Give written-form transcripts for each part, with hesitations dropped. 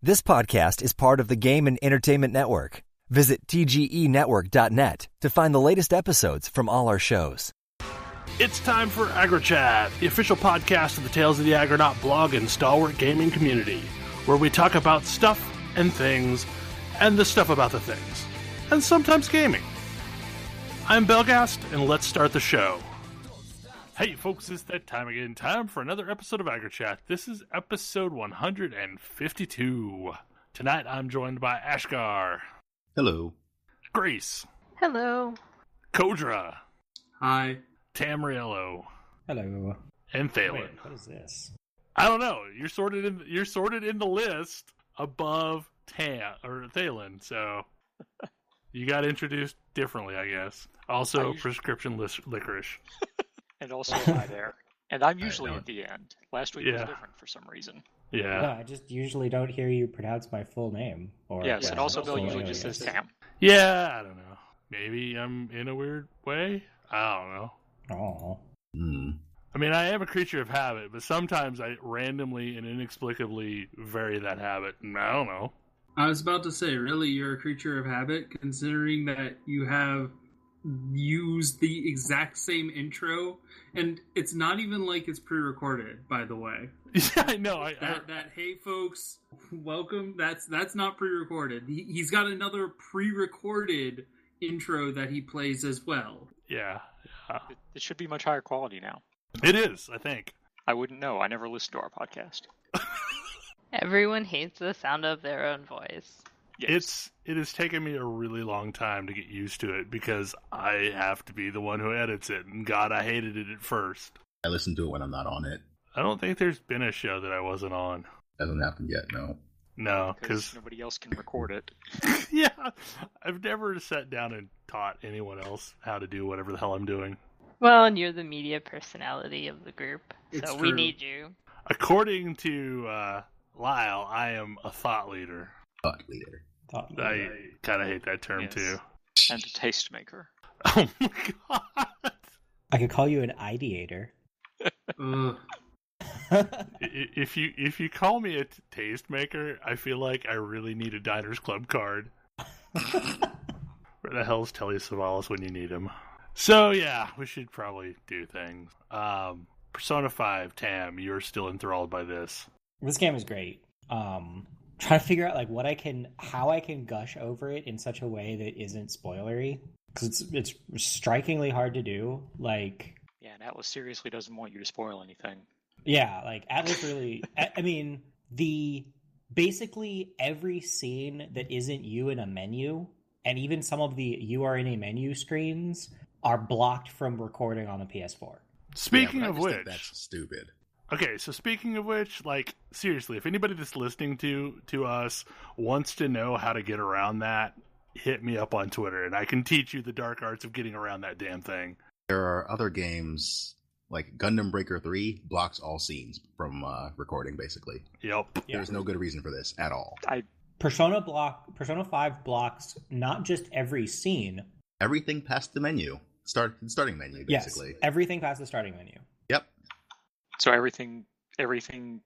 This podcast is part of the Game and Entertainment Network. Visit tgenetwork.net to find the latest episodes from all our shows. It's time for AggroChat, the official podcast of the Tales of the Aggronaut blog and stalwart gaming community, where we talk about stuff and things, and the stuff about the things, and sometimes gaming. I'm Belghast, and let's start the show. Hey folks, it's that time again. Time for another episode of AggroChat. This is episode 152. Tonight I'm joined by Ashgar. Hello. Grace. Hello. Kodra. Hi. Tamriello. Hello. And Thalen. Wait, what is this? I don't know. You're sorted in the list above Thalen, so you got introduced differently, I guess. Also, prescription licorice. And also hi there. And I'm usually at the end. Last week was different for some reason. Yeah. No, I just usually don't hear you pronounce my full name. Yes, and also Bill usually just says Tam. Yeah, I don't know. Maybe I'm in a weird way? I don't know. Oh. I mean, I am a creature of habit, but sometimes I randomly and inexplicably vary that habit, and I don't know. I was about to say, really, you're a creature of habit, considering that you have used the exact same intro, and it's not even like it's pre-recorded, by the way. Yeah, I know. That hey folks, welcome. That's not pre-recorded. He's got another pre-recorded intro that he plays as well. Yeah. It should be much higher quality now. It is, I think. I wouldn't know. I never listened to our podcast. Everyone hates the sound of their own voice. Yes. It has taken me a really long time to get used to it because I have to be the one who edits it, and God, I hated it at first. I listen to it when I'm not on it. I don't think there's been a show that I wasn't on. Hasn't happened yet, no. No, because nobody else can record it. Yeah, I've never sat down and taught anyone else how to do whatever the hell I'm doing. Well, and you're the media personality of the group, It's so true. we need you. According to Lyle, I am a thought leader. Thought leader. I kind of hate that term, Yes. too. And a tastemaker. Oh my god! I could call you an ideator. Ugh. If you call me a tastemaker, I feel like I really need a Diners Club card. Where the hell's Telly Savalas when you need him? So yeah, we should probably do things. Persona 5, Tam, you're still enthralled by this. This game is great. Trying to figure out how I can gush over it in such a way that isn't spoilery, because it's strikingly hard to do. Like, Yeah, and Atlas seriously doesn't want you to spoil anything. yeah, like Atlas really. I mean, basically every scene that isn't you in a menu, and even some of the you are in a menu screens, are blocked from recording on the PS4. Speaking I of just think which, that's stupid. okay, so speaking of which, like, seriously, if anybody that's listening to us wants to know how to get around that, hit me up on Twitter, and I can teach you the dark arts of getting around that damn thing. There are other games, like Gundam Breaker 3 blocks all scenes from recording, basically. Yep. Yeah. There's no good reason for this at all. Persona 5 blocks not just every scene. Everything past the menu. Starting menu, basically. Yes, everything past the starting menu. Yep. So everything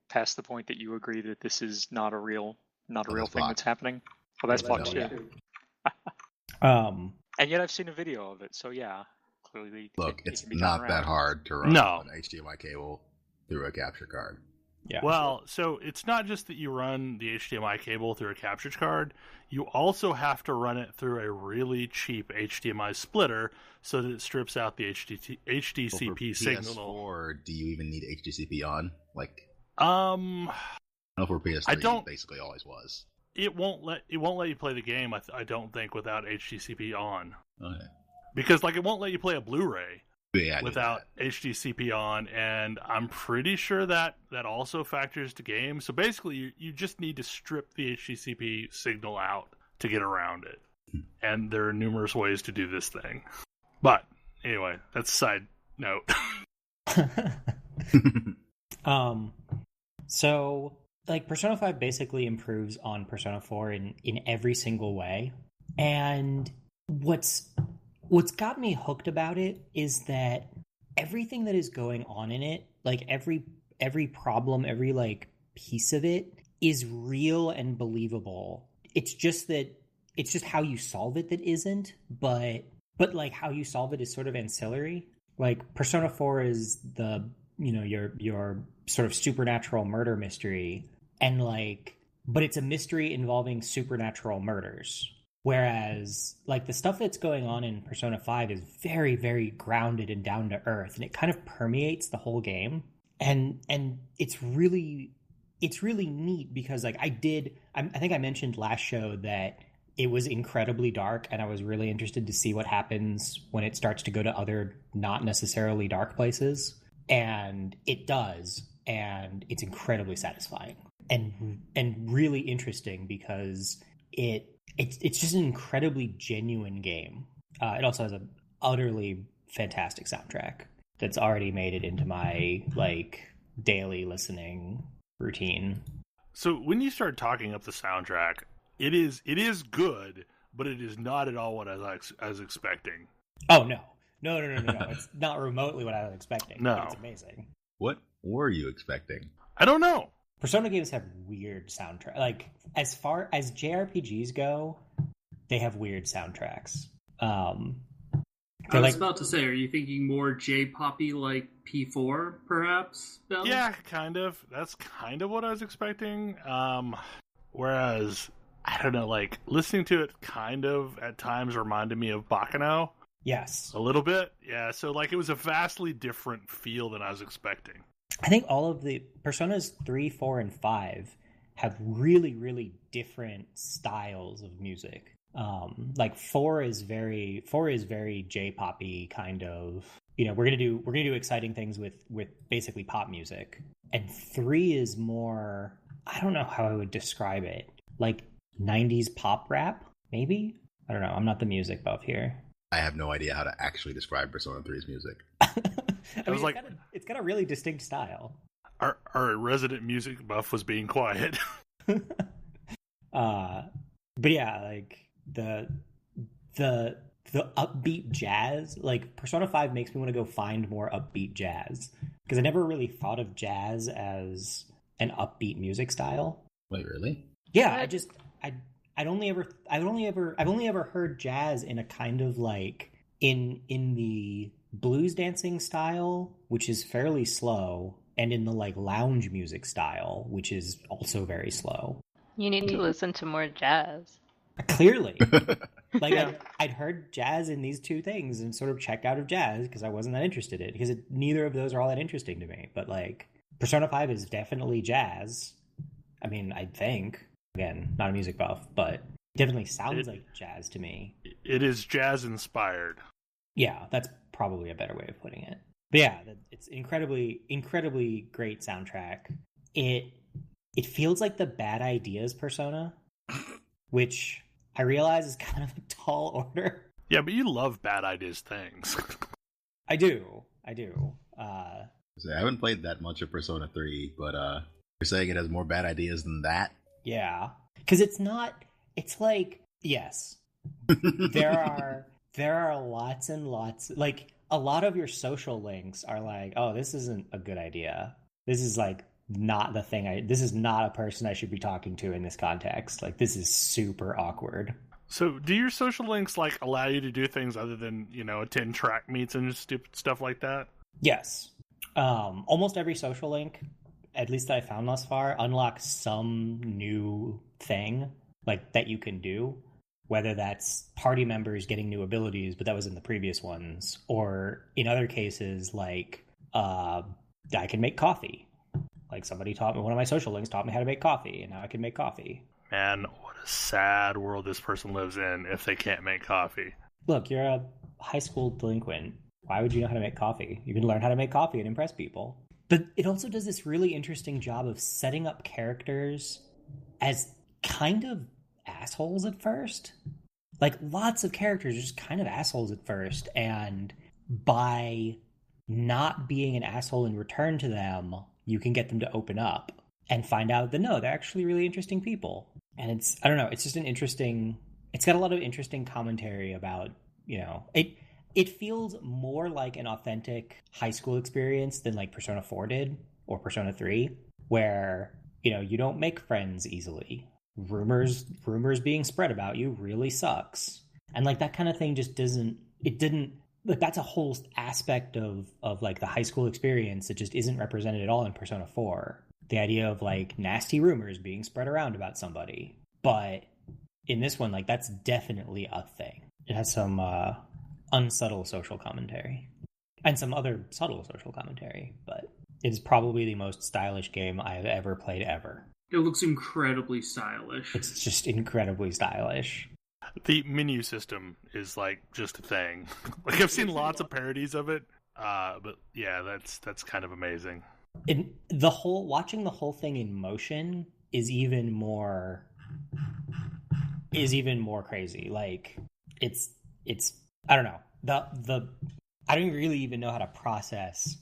past the point that you agree that this is not a real thing blocked. that's happening. Well, that's blocked too. Yeah. And yet I've seen a video of it, so yeah, clearly. Look, it it's can be not done that around. hard to run No. an HDMI cable through a capture card. Yeah. Well, so it's not just that you run the HDMI cable through a capture card. You also have to run it through a really cheap HDMI splitter so that it strips out the HDCP signal. Or do you even need HDCP on? Like, I no, for PS3, I don't- it basically always was. It won't let you play the game. I don't think without HDCP on, Okay. because like it won't let you play a Blu-ray Yeah, I knew without that. HDCP on, and I'm pretty sure that also factors to game. So basically, you just need to strip the HDCP signal out to get around it, and there are numerous ways to do this thing. But anyway, that's a side note. So, like, Persona 5 basically improves on Persona 4 in every single way. And what's got me hooked about it is that everything that is going on in it, like every problem, every like piece of it is real and believable. It's just how you solve it that isn't, but like how you solve it is sort of ancillary. Like Persona 4 is the, your sort of supernatural murder mystery, and like, but it's a mystery involving supernatural murders. Whereas like the stuff that's going on in Persona 5 is very, very grounded and down to earth, and it kind of permeates the whole game. And it's really neat because like I think I mentioned last show that it was incredibly dark, and I was really interested to see what happens when it starts to go to other not necessarily dark places. And it does, and it's incredibly satisfying and really interesting because it's just an incredibly genuine game. It also has an utterly fantastic soundtrack that's already made it into my like daily listening routine. So when you start talking up the soundtrack, it is good, but it is not at all what I was expecting. Oh no. It's not remotely what I was expecting. No, but it's amazing. What were you expecting? I don't know. Persona games have weird soundtrack. Like as far as JRPGs go, they have weird soundtracks. I was about to say, are you thinking more J-poppy like P4, perhaps? Bell? Yeah, kind of. That's kind of what I was expecting. Whereas, I don't know, like, listening to it kind of at times reminded me of Baccano. Yes. A little bit. Yeah, so, like, it was a vastly different feel than I was expecting. I think all of the Personas 3, 4, and 5 have really, really different styles of music. Like 4 is very J-poppy kind of, we're gonna do exciting things with basically pop music. And 3 is more, I don't know how I would describe it, like 90s pop rap, maybe? I don't know. I'm not the music buff here. I have no idea how to actually describe Persona 3's music. It's got a really distinct style. Our resident music buff was being quiet. But yeah, like the upbeat jazz, like Persona 5 makes me want to go find more upbeat jazz because I never really thought of jazz as an upbeat music style. Wait, really? Yeah, I've only ever heard jazz in a kind of like in the blues dancing style, which is fairly slow, and in the like lounge music style, which is also very slow. You need to listen to more jazz. Clearly. Like I'd heard jazz in these two things and sort of checked out of jazz because I wasn't that interested in it because neither of those are all that interesting to me. But like Persona 5 is definitely jazz. I mean, I think, again, not a music buff, but it definitely sounds like jazz to me. It is jazz inspired. Yeah, that's probably a better way of putting it. But yeah, it's incredibly, incredibly great soundtrack. It feels like the Bad Ideas Persona, which I realize is kind of a tall order. Yeah, but you love Bad Ideas things. I do. I haven't played that much of Persona 3, but you're saying it has more bad ideas than that? Yeah. Because it's like, yes, there are lots and lots, like a lot of your social links are like, oh, this isn't a good idea. This is like not the thing this is not a person I should be talking to in this context. Like this is super awkward. So do your social links like allow you to do things other than, attend track meets and stupid stuff like that? Yes. Almost every social link, at least that I found thus far, unlocks some new thing like that you can do, whether that's party members getting new abilities, but that was in the previous ones, or in other cases like I can make coffee. Like somebody taught me, one of my social links taught me how to make coffee, and now I can make coffee. Man, what a sad world this person lives in if they can't make coffee. Look, you're a high school delinquent. Why would you know how to make coffee? You can learn how to make coffee and impress people. But it also does this really interesting job of setting up characters as kind of assholes at first. Like lots of characters are just kind of assholes at first, and by not being an asshole in return to them, you can get them to open up and find out that no, they're actually really interesting people. And it's just it's got a lot of interesting commentary about, it feels more like an authentic high school experience than like Persona 4 did or Persona 3, where you don't make friends easily. Rumors being spread about you really sucks. And like that kind of thing just didn't like, that's a whole aspect of like the high school experience that just isn't represented at all in Persona 4. The idea of like nasty rumors being spread around about somebody. But in this one, like that's definitely a thing. It has some unsubtle social commentary and some other subtle social commentary, but it is probably the most stylish game I've ever played ever. It looks incredibly stylish. It's just incredibly stylish. The menu system is like just a thing. Like I've seen lots of parodies of it, but yeah, that's kind of amazing. Watching the whole thing in motion is even more crazy. Like it's I don't know. I don't really even know how to process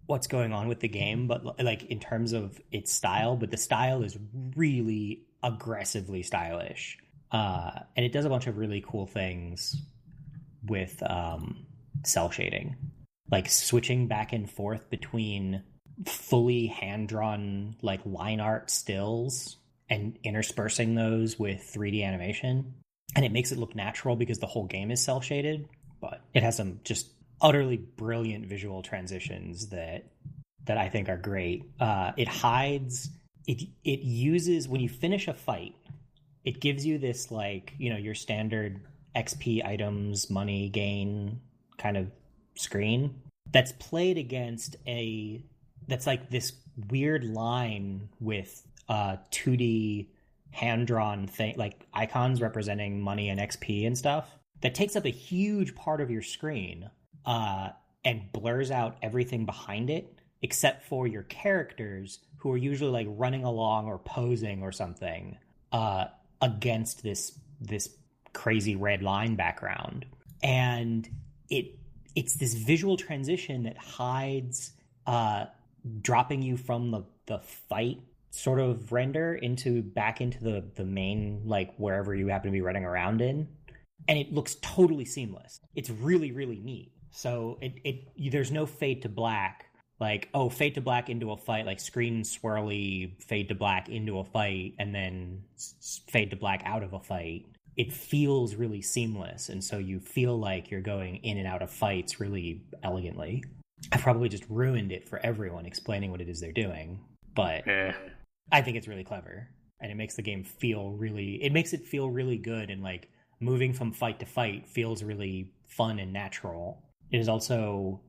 what's going on with the game, but like in terms of its style, but the style is really aggressively stylish. And it does a bunch of really cool things with cell shading, like switching back and forth between fully hand-drawn like line art stills and interspersing those with 3D animation. And it makes it look natural because the whole game is cell shaded, but it has some just utterly brilliant visual transitions that I think are great. It uses, when you finish a fight, it gives you this like, your standard XP items, money gain kind of screen that's played against that's like this weird line with 2D hand-drawn thing, like icons representing money and XP and stuff, that takes up a huge part of your screen and blurs out everything behind it except for your characters, who are usually like running along or posing or something against this crazy red line background. And it's this visual transition that hides dropping you from the fight sort of render back into the main, like wherever you happen to be running around in, and it looks totally seamless. It's really, really neat. So there's no fade to black, like, oh, fade to black into a fight, like screen swirly, fade to black into a fight, and then fade to black out of a fight. It feels really seamless, and so you feel like you're going in and out of fights really elegantly. I probably just ruined it for everyone explaining what it is they're doing, but I think it's really clever, and it makes the game feel really good, and like moving from fight to fight feels really fun and natural. It is also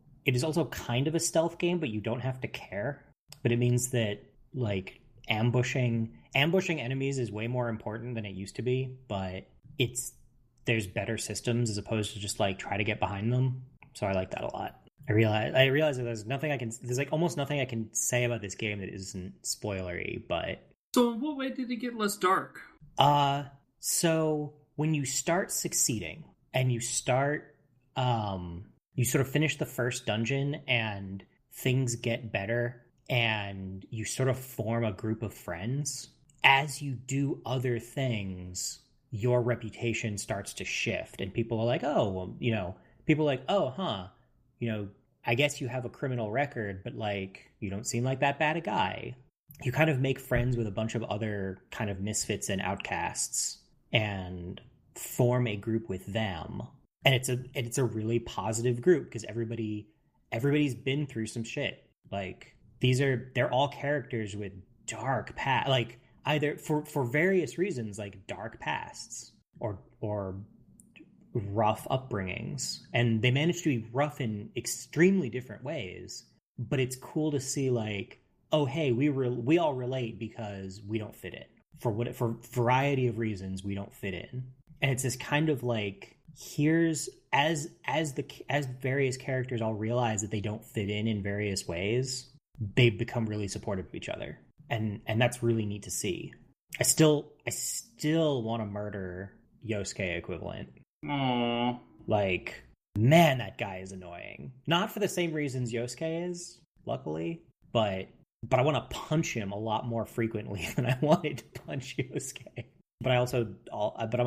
kind of a stealth game, but you don't have to care. But it means that like ambushing enemies is way more important than it used to be, but there's better systems as opposed to just like try to get behind them. So I like that a lot. I realize that there's like almost nothing I can say about this game that isn't spoilery, but so in what way did it get less dark? So when you start succeeding and you start you sort of finish the first dungeon and things get better and you sort of form a group of friends. As you do other things, your reputation starts to shift, and people are like, oh, well, people are like, oh, huh, I guess you have a criminal record, but like, you don't seem like that bad a guy. You kind of make friends with a bunch of other kind of misfits and outcasts and form a group with them. And it's a really positive group because everybody's been through some shit. Like they're all characters with dark past, like either for various reasons, like dark pasts or rough upbringings, and they manage to be rough in extremely different ways. But it's cool to see like, oh hey, we all relate because we don't fit in for variety of reasons. We don't fit in, and it's this kind of like, here's as various characters all realize that they don't fit in various ways, they've become really supportive of each other, and that's really neat to see. I still want to murder Yosuke equivalent. Aww. Like, man, that guy is annoying. Not for the same reasons Yosuke is, luckily, but I want to punch him a lot more frequently than I wanted to punch Yosuke. But I'm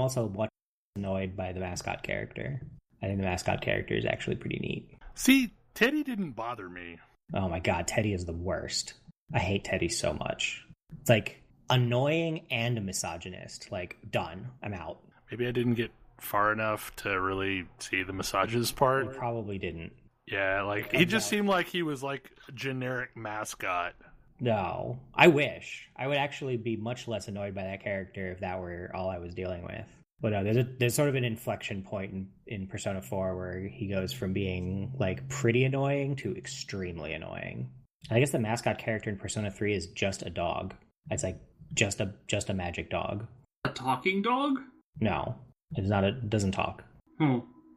also annoyed by the mascot character. I think the mascot character is actually pretty neat. See, Teddy didn't bother me. Oh my god, Teddy is the worst. I hate Teddy so much. It's like annoying and a misogynist. Like, done. I'm out. Maybe I didn't get far enough to really see the misogynist part. You probably didn't. Yeah, like, he just seemed like he was like a generic mascot. No. I wish. I would actually be much less annoyed by that character if that were all I was dealing with. But no, there's sort of an inflection point in Persona 4 where he goes from being like pretty annoying to extremely annoying. I guess the mascot character in Persona 3 is just a dog. It's like just a magic dog. A talking dog? No, it's not. It doesn't talk.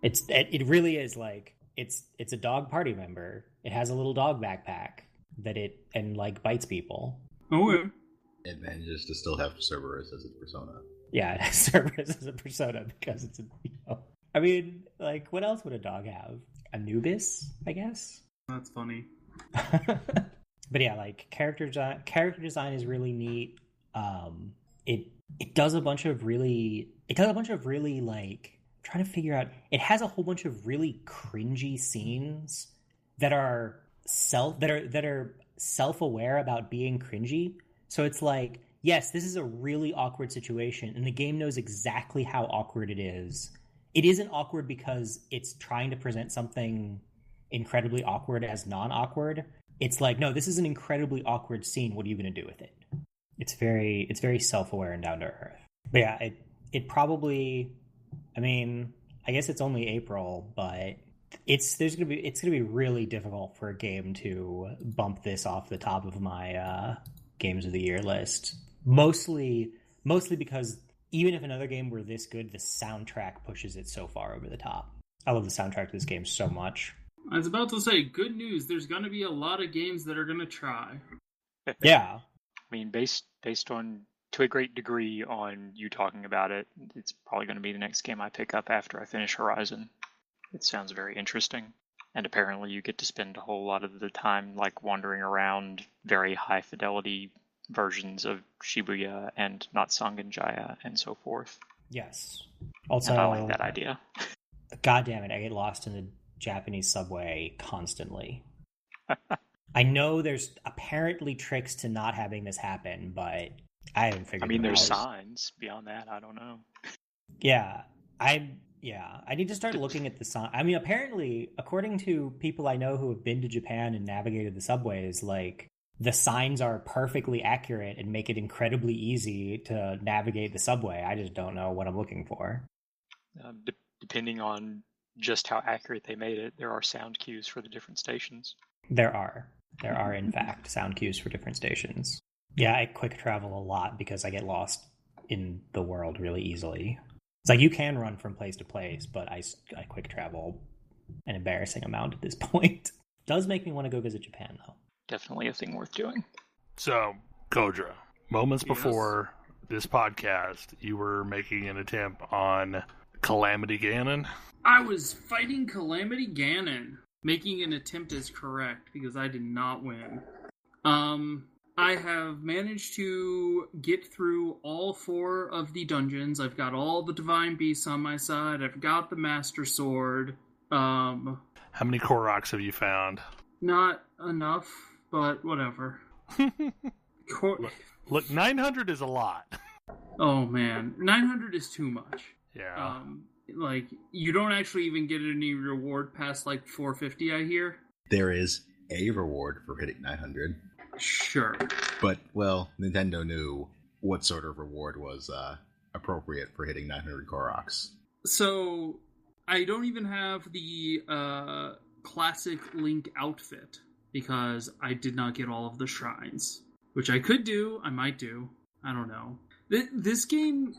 It really is like it's a dog party member. It has a little dog backpack and like bites people. Oh, yeah. Advantages to still have Cerberus as its persona. Yeah, it has Cerberus as a persona because it's I mean, like, what else would a dog have? Anubis, I guess? That's funny. But yeah, like, character design is really neat. It does a bunch of really like, I'm trying to figure out, it has a whole bunch of really cringy scenes that are self-aware about being cringy. So it's like, yes, this is a really awkward situation, and the game knows exactly how awkward it is. It isn't awkward because it's trying to present something incredibly awkward as non-awkward. It's like, no, this is an incredibly awkward scene. What are you going to do with it? It's very self-aware and down to earth. But yeah, it probably, I mean, I guess it's only April, but it's gonna be really difficult for a game to bump this off the top of my games of the year list. Mostly because even if another game were this good, the soundtrack pushes it so far over the top. I love the soundtrack to this game so much. I was about to say, good news. There's going to be a lot of games that are going to try. Yeah. I mean, based on, to a great degree, on you talking about it, it's probably going to be the next game I pick up after I finish Horizon. It sounds very interesting. And apparently you get to spend a whole lot of the time like wandering around very high fidelity versions of Shibuya and Natsanganjaya and so forth. Yes. Also, and I like that idea. God damn it, I get lost in the Japanese subway constantly. I know there's apparently tricks to not having this happen, but I haven't figured it out. I mean, there's signs. Beyond that, I don't know. Yeah, I need to start looking at the sign. I mean, apparently, according to people I know who have been to Japan and navigated the subways, like, the signs are perfectly accurate and make it incredibly easy to navigate the subway. I just don't know what I'm looking for. Depending on just how accurate they made it, there are sound cues for the different stations. There are, in fact, sound cues for different stations. Yeah, I quick travel a lot because I get lost in the world really easily. It's like you can run from place to place, but I quick travel an embarrassing amount at this point. Does make me want to go visit Japan, though. Definitely a thing worth doing. So, Kodra, moments before this podcast, you were making an attempt on Calamity Ganon. I was fighting Calamity Ganon. Making an attempt is correct, because I did not win. I have managed to get through all 4 of the dungeons. I've got all the Divine Beasts on my side. I've got the Master Sword. How many Koroks have you found? Not enough, but whatever. Look, 900 is a lot. Oh, man. 900 is too much. Yeah. Like, you don't actually even get any reward past, like, 450, I hear. There is a reward for hitting 900. Sure. But, well, Nintendo knew what sort of reward was appropriate for hitting 900 Koroks. So, I don't even have the classic Link outfit, because I did not get all of the shrines. Which I could do, I might do. I don't know. This game...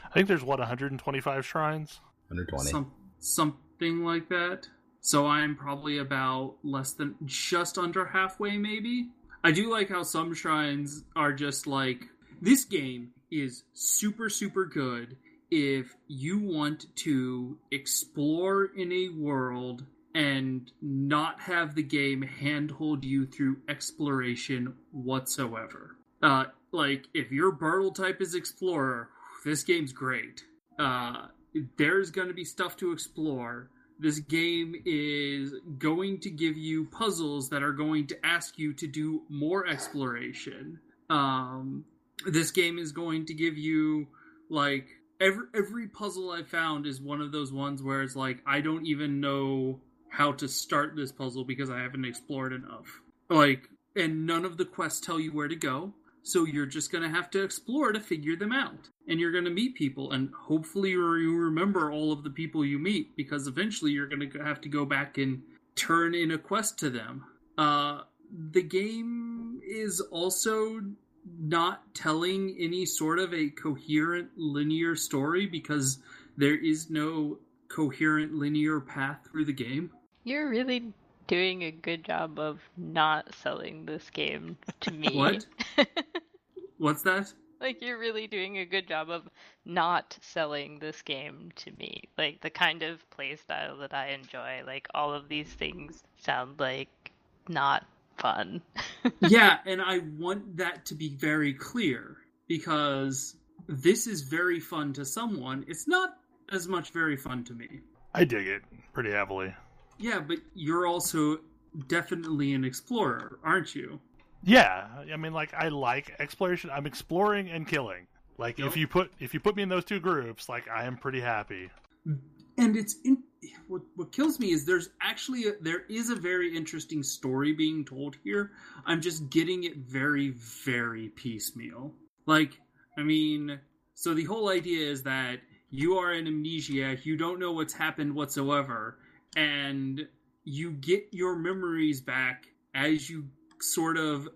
I think there's, 125 shrines? 120. Something like that. So I'm probably about just under halfway, maybe? I do like how some shrines are just like, this game is super, super good if you want to explore in a world and not have the game handhold you through exploration whatsoever. Like, if your Burtle type is Explorer, this game's great. There's going to be stuff to explore. This game is going to give you puzzles that are going to ask you to do more exploration. This game is going to give you, like, every puzzle I've found is one of those ones where it's like, I don't even know how to start this puzzle because I haven't explored enough. Like, and none of the quests tell you where to go, so you're just going to have to explore to figure them out. And you're going to meet people, and hopefully you remember all of the people you meet, because eventually you're going to have to go back and turn in a quest to them. The game is also not telling any sort of a coherent linear story because there is no coherent linear path through the game. You're really doing a good job of not selling this game to me. What? What's that? Like, you're really doing a good job of not selling this game to me. Like, the kind of playstyle that I enjoy, like, all of these things sound like not fun. Yeah, and I want that to be very clear, because this is very fun to someone. It's not as much very fun to me. I dig it pretty heavily. Yeah, but you're also definitely an explorer, aren't you? Yeah, I mean, like, I like exploration. I'm exploring and killing. Like, Yep. if you put me in those two groups, like, I am pretty happy. And what kills me is there is a very interesting story being told here. I'm just getting it very, very piecemeal. Like, I mean, so the whole idea is that you are an amnesiac, you don't know what's happened whatsoever, and you get your memories back as you sort of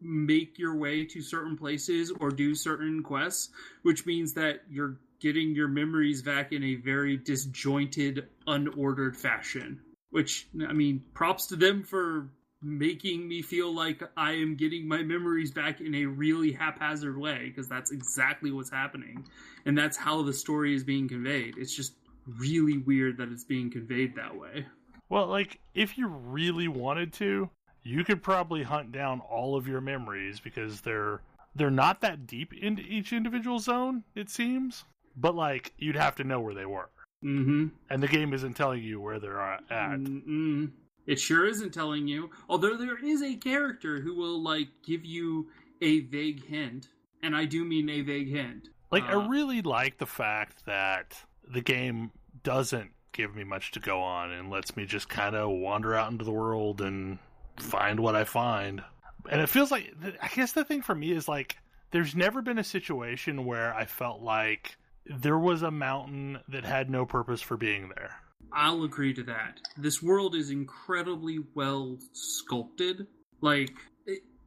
make your way to certain places or do certain quests, which means that you're getting your memories back in a very disjointed, unordered fashion. Which, I mean, props to them for making me feel like I am getting my memories back in a really haphazard way, because that's exactly what's happening. And that's how the story is being conveyed. It's just really weird that it's being conveyed that way. Well, like, if you really wanted to, you could probably hunt down all of your memories, because they're not that deep into each individual zone, it seems. But, like, you'd have to know where they were. Mm-hmm. And the game isn't telling you where they're at. Mm-mm. It sure isn't telling you. Although there is a character who will, like, give you a vague hint. And I do mean a vague hint. Like, I really like the fact that the game doesn't give me much to go on and lets me just kind of wander out into the world and find what I find. And it feels like, I guess the thing for me is, like, there's never been a situation where I felt like there was a mountain that had no purpose for being there. I'll agree to that. This world is incredibly well sculpted. Like,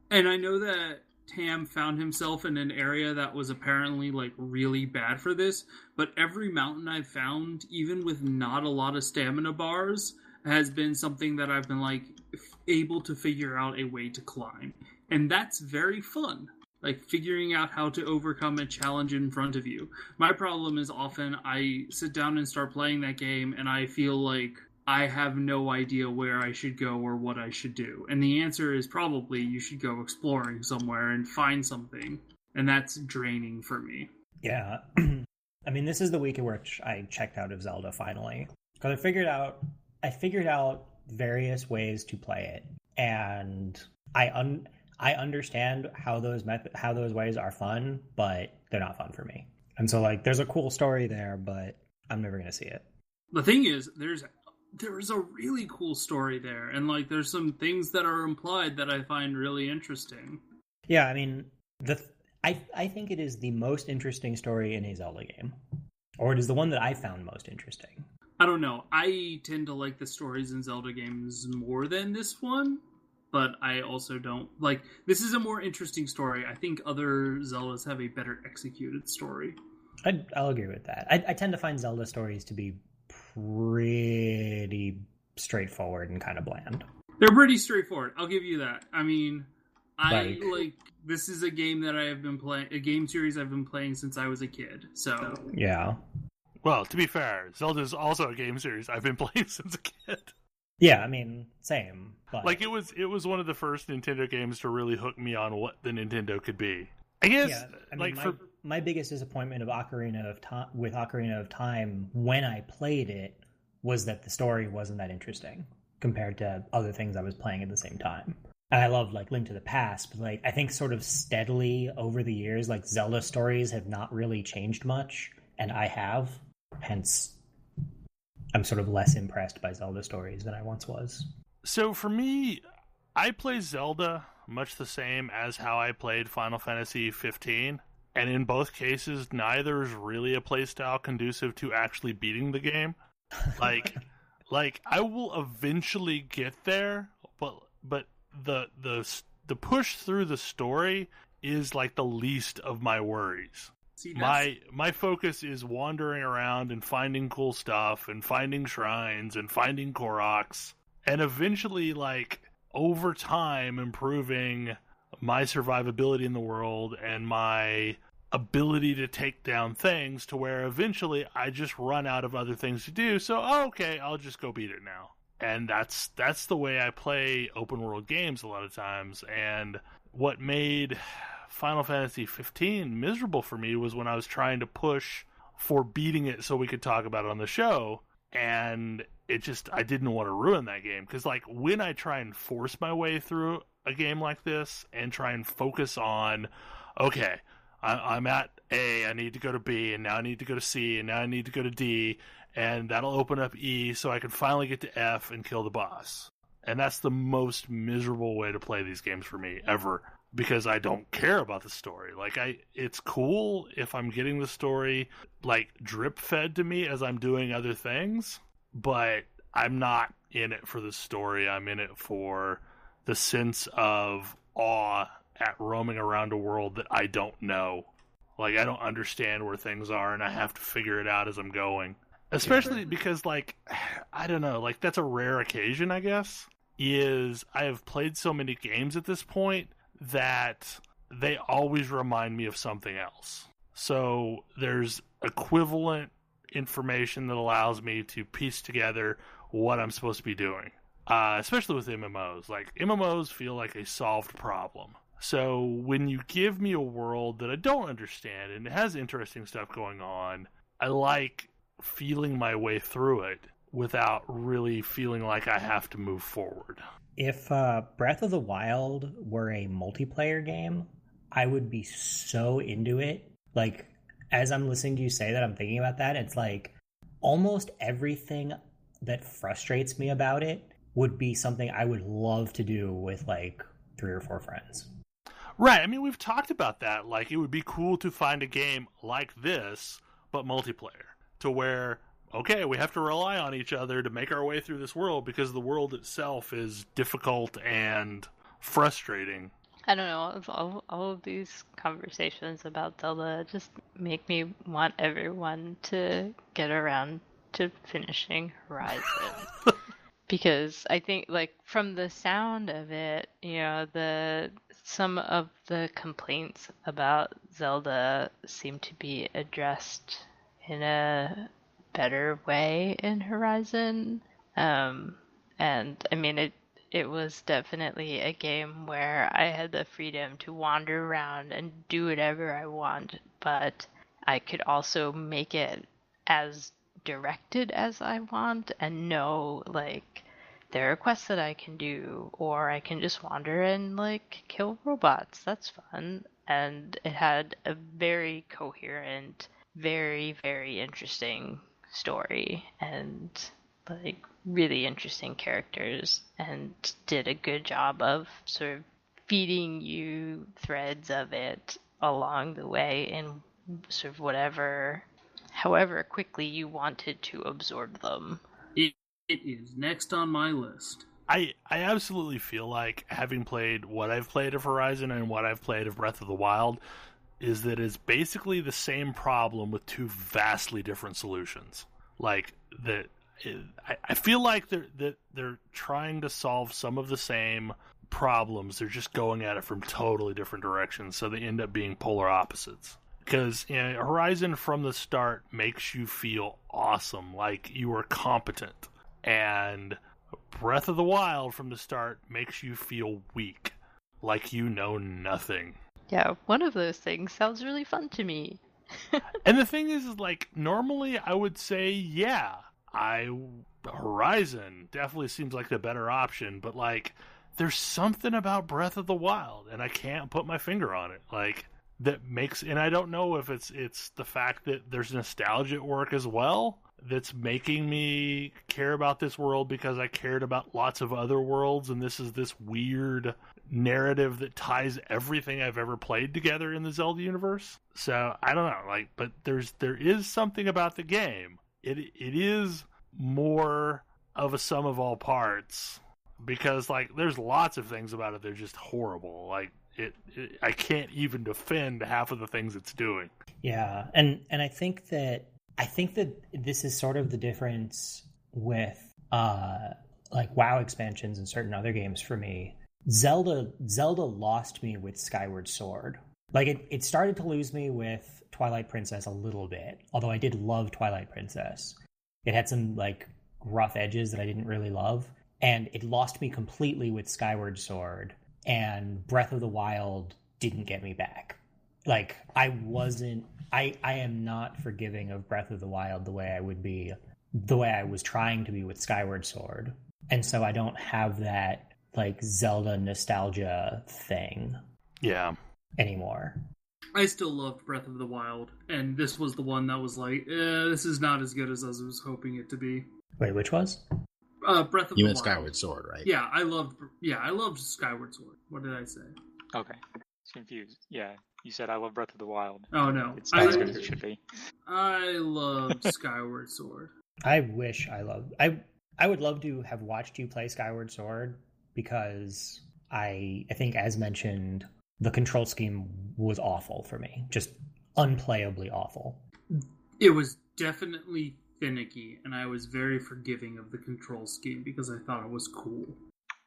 and I know that Tam found himself in an area that was apparently, like, really bad for this, but every mountain I've found, even with not a lot of stamina bars, has been something that I've been, like, able to figure out a way to climb. And that's very fun. Like, figuring out how to overcome a challenge in front of you. My problem is often I sit down and start playing that game and I feel like I have no idea where I should go or what I should do. And the answer is probably you should go exploring somewhere and find something. And that's draining for me. Yeah. I mean, this is the week in which I checked out of Zelda finally. Because I figured out various ways to play it. And I understand how those ways are fun, but they're not fun for me. And so, like, there's a cool story there, but I'm never going to see it. The thing is, there's a really cool story there, and, like, there's some things that are implied that I find really interesting. Yeah, I mean, I think it is the most interesting story in a Zelda game. Or it is the one that I found most interesting. I don't know. I tend to like the stories in Zelda games more than this one. But I also don't like. This is a more interesting story. I think other Zeldas have a better executed story. I'll agree with that. I tend to find Zelda stories to be pretty straightforward and kind of bland. They're pretty straightforward. I'll give you that. I mean, this is a game that I have been playing, a game series I've been playing since I was a kid. So yeah. Well, to be fair, Zelda is also a game series I've been playing since a kid. Yeah, I mean, same. But... like, it was one of the first Nintendo games to really hook me on what the Nintendo could be. I guess, yeah, I mean, my biggest disappointment of Ocarina of Time when I played it was that the story wasn't that interesting compared to other things I was playing at the same time. and I love like Link to the Past, but like I think sort of steadily over the years, like Zelda stories have not really changed much, and I have. Hence, I'm sort of less impressed by Zelda stories than I once was. So for me, I play Zelda much the same as how I played Final Fantasy 15, and in both cases, neither is really a playstyle conducive to actually beating the game. Like I will eventually get there, but the push through the story is like the least of my worries. See, My focus is wandering around and finding cool stuff and finding shrines and finding Koroks, and eventually, like, over time, improving my survivability in the world and my ability to take down things to where eventually I just run out of other things to do. So, okay, I'll just go beat it now. And that's the way I play open world games a lot of times. And what made Final Fantasy 15 miserable for me was when I was trying to push for beating it so we could talk about it on the show, and I didn't want to ruin that game, because like when I try and force my way through a game like this and try and focus on, okay, I'm at A, I need to go to B, and now I need to go to C, and now I need to go to D, and that'll open up E so I can finally get to F and kill the boss. And that's the most miserable way to play these games for me ever, because I don't care about the story. Like, it's cool if I'm getting the story like drip fed to me as I'm doing other things, but I'm not in it for the story. I'm in it for the sense of awe at roaming around a world that I don't know. Like, I don't understand where things are, and I have to figure it out as I'm going. Especially because, like, I don't know, like, that's a rare occasion, I guess, is I have played so many games at this point that they always remind me of something else. So there's equivalent information that allows me to piece together what I'm supposed to be doing. Especially with MMOs. Like, MMOs feel like a solved problem. So when you give me a world that I don't understand and it has interesting stuff going on, I like feeling my way through it without really feeling like I have to move forward. If Breath of the Wild were a multiplayer game, I would be so into it. Like, as I'm listening to you say that, I'm thinking about that. It's like almost everything that frustrates me about it would be something I would love to do with like 3 or 4 friends. Right. I mean, we've talked about that. Like, it would be cool to find a game like this, but multiplayer, to where, okay, we have to rely on each other to make our way through this world because the world itself is difficult and frustrating. I don't know, all of these conversations about Zelda just make me want everyone to get around to finishing Horizon. Because I think, like, from the sound of it, you know, some of the complaints about Zelda seem to be addressed in a better way in Horizon. And I mean, it was definitely a game where I had the freedom to wander around and do whatever I want, but I could also make it as directed as I want and know, like, there are quests that I can do, or I can just wander and, like, kill robots. That's fun. And it had a very coherent, very, very interesting story and, like, really interesting characters, and did a good job of sort of feeding you threads of it along the way in sort of however quickly you wanted to absorb them. It is next on my list. I absolutely feel like, having played what I've played of Horizon and what I've played of Breath of the Wild, is that it's basically the same problem with 2 vastly different solutions. Like, that I feel like they're trying to solve some of the same problems. They're just going at it from totally different directions, so they end up being polar opposites. Because, you know, Horizon from the start makes you feel awesome, like you are competent. And Breath of the Wild from the start makes you feel weak, like you know nothing. Yeah, one of those things sounds really fun to me. And the thing is, like, normally I would say, yeah, Horizon definitely seems like the better option, but, like, there's something about Breath of the Wild, and I can't put my finger on it. Like, that makes, and I don't know if it's the fact that there's nostalgia at work as well that's making me care about this world because I cared about lots of other worlds, and this is this weird narrative that ties everything I've ever played together in the Zelda universe. So I don't know, like, but there is something about the game. It is more of a sum of all parts, because like there's lots of things about it that are just horrible. Like I can't even defend half of the things it's doing. Yeah, and I think that this is sort of the difference with like WoW expansions and certain other games for me. Zelda lost me with Skyward Sword. Like it started to lose me with Twilight Princess a little bit, although I did love Twilight Princess. It had some like rough edges that I didn't really love, and it lost me completely with Skyward Sword, and Breath of the Wild didn't get me back. Like I am not forgiving of Breath of the Wild the way I was trying to be with Skyward Sword. And so I don't have that like Zelda nostalgia thing. Yeah. Anymore. I still loved Breath of the Wild, and this was the one that was like, this is not as good as I was hoping it to be. Wait, which was? Breath of the Wild. You meant Skyward Sword, right? Yeah, I loved Skyward Sword. What did I say? Okay. It's confused. Yeah, you said I love Breath of the Wild. Oh, no. It's not as good as it should be. I loved Skyward Sword. I would love to have watched you play Skyward Sword, because I think, as mentioned, the control scheme was awful for me. Just unplayably awful. It was definitely finicky, and I was very forgiving of the control scheme because I thought it was cool.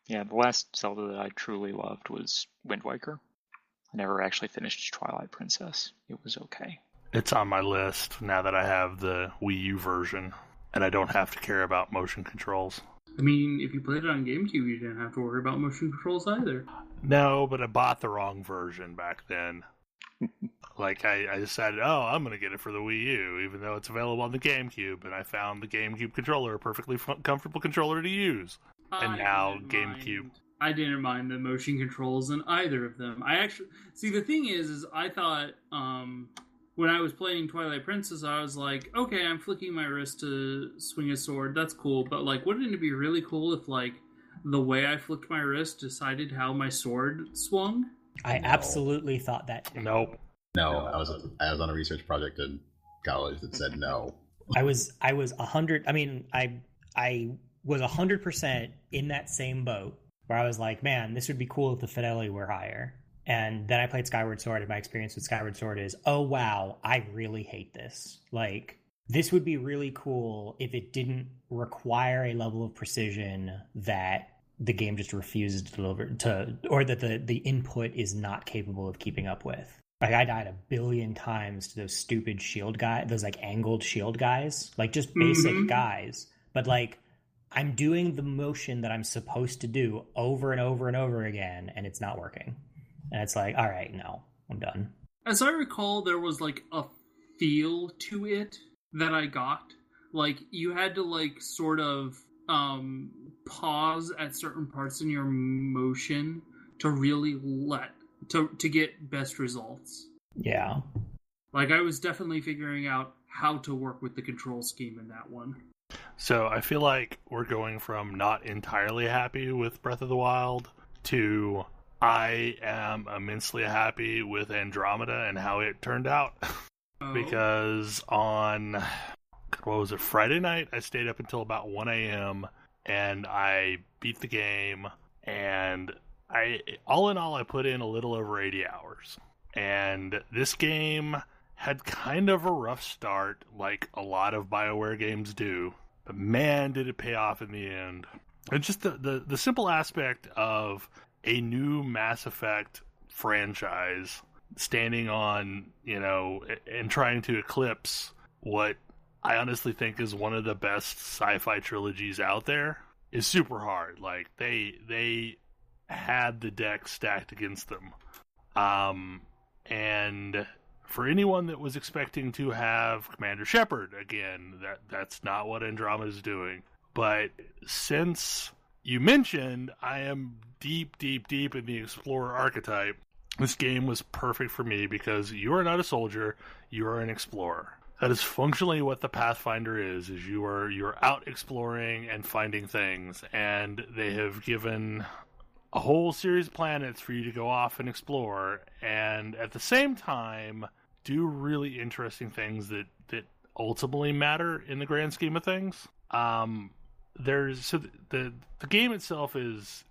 Yeah, the last Zelda that I truly loved was Wind Waker. I never actually finished Twilight Princess. It was okay. It's on my list now that I have the Wii U version, and I don't have to care about motion controls. I mean, if you played it on GameCube, you didn't have to worry about motion controls either. No, but I bought the wrong version back then. Like, I decided, I'm going to get it for the Wii U, even though it's available on the GameCube, and I found the GameCube controller a perfectly comfortable controller to use. And now GameCube... I didn't mind the motion controls in either of them. I actually... See, the thing is I thought, when I was playing Twilight Princess, I was like, okay, I'm flicking my wrist to swing a sword, that's cool, but, like, wouldn't it be really cool if, like, the way I flicked my wrist decided how my sword swung? I absolutely thought that too. Nope. No, I was on a research project in college that said no. I was 100. I mean, I was 100% in that same boat where I was like, man, this would be cool if the fidelity were higher. And then I played Skyward Sword, and my experience with Skyward Sword is, oh wow, I really hate this. Like, this would be really cool if it didn't require a level of precision that the game just refuses to deliver or that the input is not capable of keeping up with. Like, I died 1 billion times to those stupid shield guys, those like angled shield guys, like just basic guys. But like, I'm doing the motion that I'm supposed to do over and over and over again, and it's not working. And it's like, all right, no, I'm done. As I recall, there was like a feel to it that I got. Like, you had to like sort of pause at certain parts in your motion to really to get best results. Yeah. Like, I was definitely figuring out how to work with the control scheme in that one. So I feel like we're going from not entirely happy with Breath of the Wild to I am immensely happy with Andromeda and how it turned out. Because on, what was it, Friday night, I stayed up until about 1 a.m. and I beat the game, and all in all, I put in a little over 80 hours. And this game had kind of a rough start, like a lot of BioWare games do. But man, did it pay off in the end. And just the simple aspect of a new Mass Effect franchise standing on, and trying to eclipse what I honestly think is one of the best sci-fi trilogies out there is super hard. Like, they had the deck stacked against them. And for anyone that was expecting to have Commander Shepard again, that's not what Andromeda is doing. But since you mentioned, I am deep in the explorer archetype. This game was perfect for me because you are not a soldier, you are an explorer. That is functionally what the Pathfinder is you're out exploring and finding things, and they have given a whole series of planets for you to go off and explore, and at the same time do really interesting things that ultimately matter in the grand scheme of things. The game itself is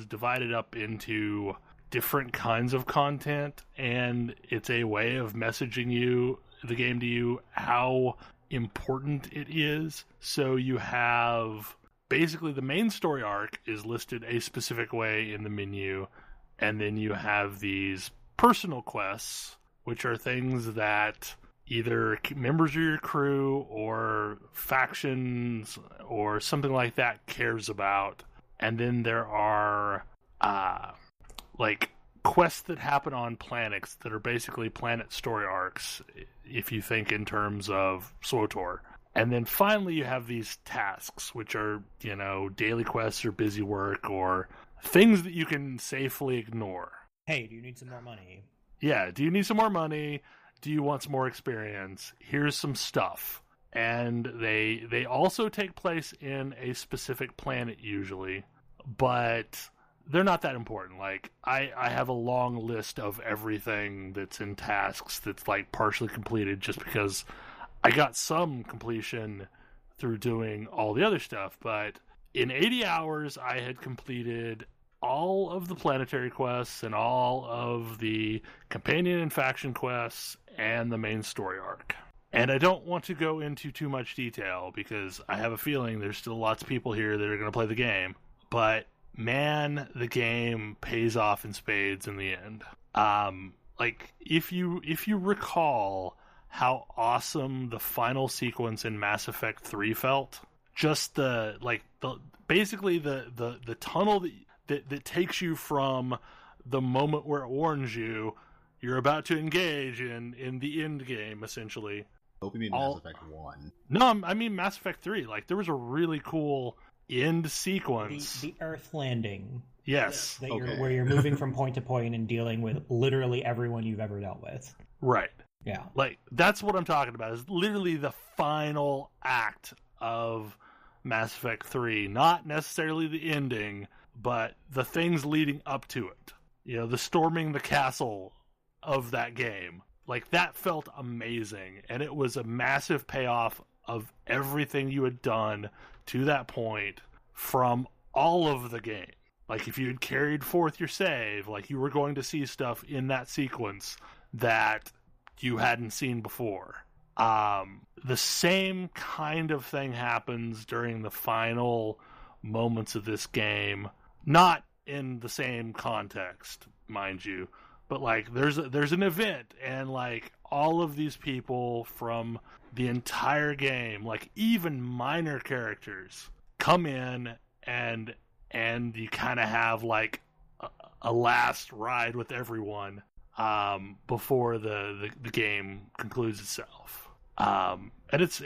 divided up into different kinds of content, and it's a way of messaging the game to you how important it is. So you have basically the main story arc is listed a specific way in the menu, and then you have these personal quests, which are things that either members of your crew or factions or something like that cares about. And then there are quests that happen on planets that are basically planet story arcs, if you think in terms of SWTOR. And then finally you have these tasks, which are, daily quests or busy work or things that you can safely ignore. Hey, do you need some more money? Yeah, do you need some more money? Do you want some more experience? Here's some stuff. And they also take place in a specific planet usually, but they're not that important. Like, I have a long list of everything that's in tasks that's like partially completed just because I got some completion through doing all the other stuff. But in 80 hours, I had completed all of the planetary quests and all of the companion and faction quests and the main story arc. And I don't want to go into too much detail because I have a feeling there's still lots of people here that are going to play the game. But man, the game pays off in spades in the end. If you recall how awesome the final sequence in Mass Effect 3 felt, just the tunnel that takes you from the moment where it warns you're about to engage in the end game, essentially. I hope you mean Mass Effect 1. No, I mean Mass Effect 3. Like, there was a really cool end sequence. The Earth landing. Yes. Where you're moving from point to point and dealing with literally everyone you've ever dealt with. Right. Yeah. Like, that's what I'm talking about, is literally the final act of Mass Effect 3. Not necessarily the ending, but the things leading up to it. The storming the castle of that game. Like, that felt amazing, and it was a massive payoff of everything you had done to that point from all of the game. Like, if you had carried forth your save, like, you were going to see stuff in that sequence that you hadn't seen before. The same kind of thing happens during the final moments of this game. Not in the same context, mind you, but like there's an event, and like all of these people from the entire game, like even minor characters, come in, and you kind of have like a last ride with everyone before the game concludes itself. And it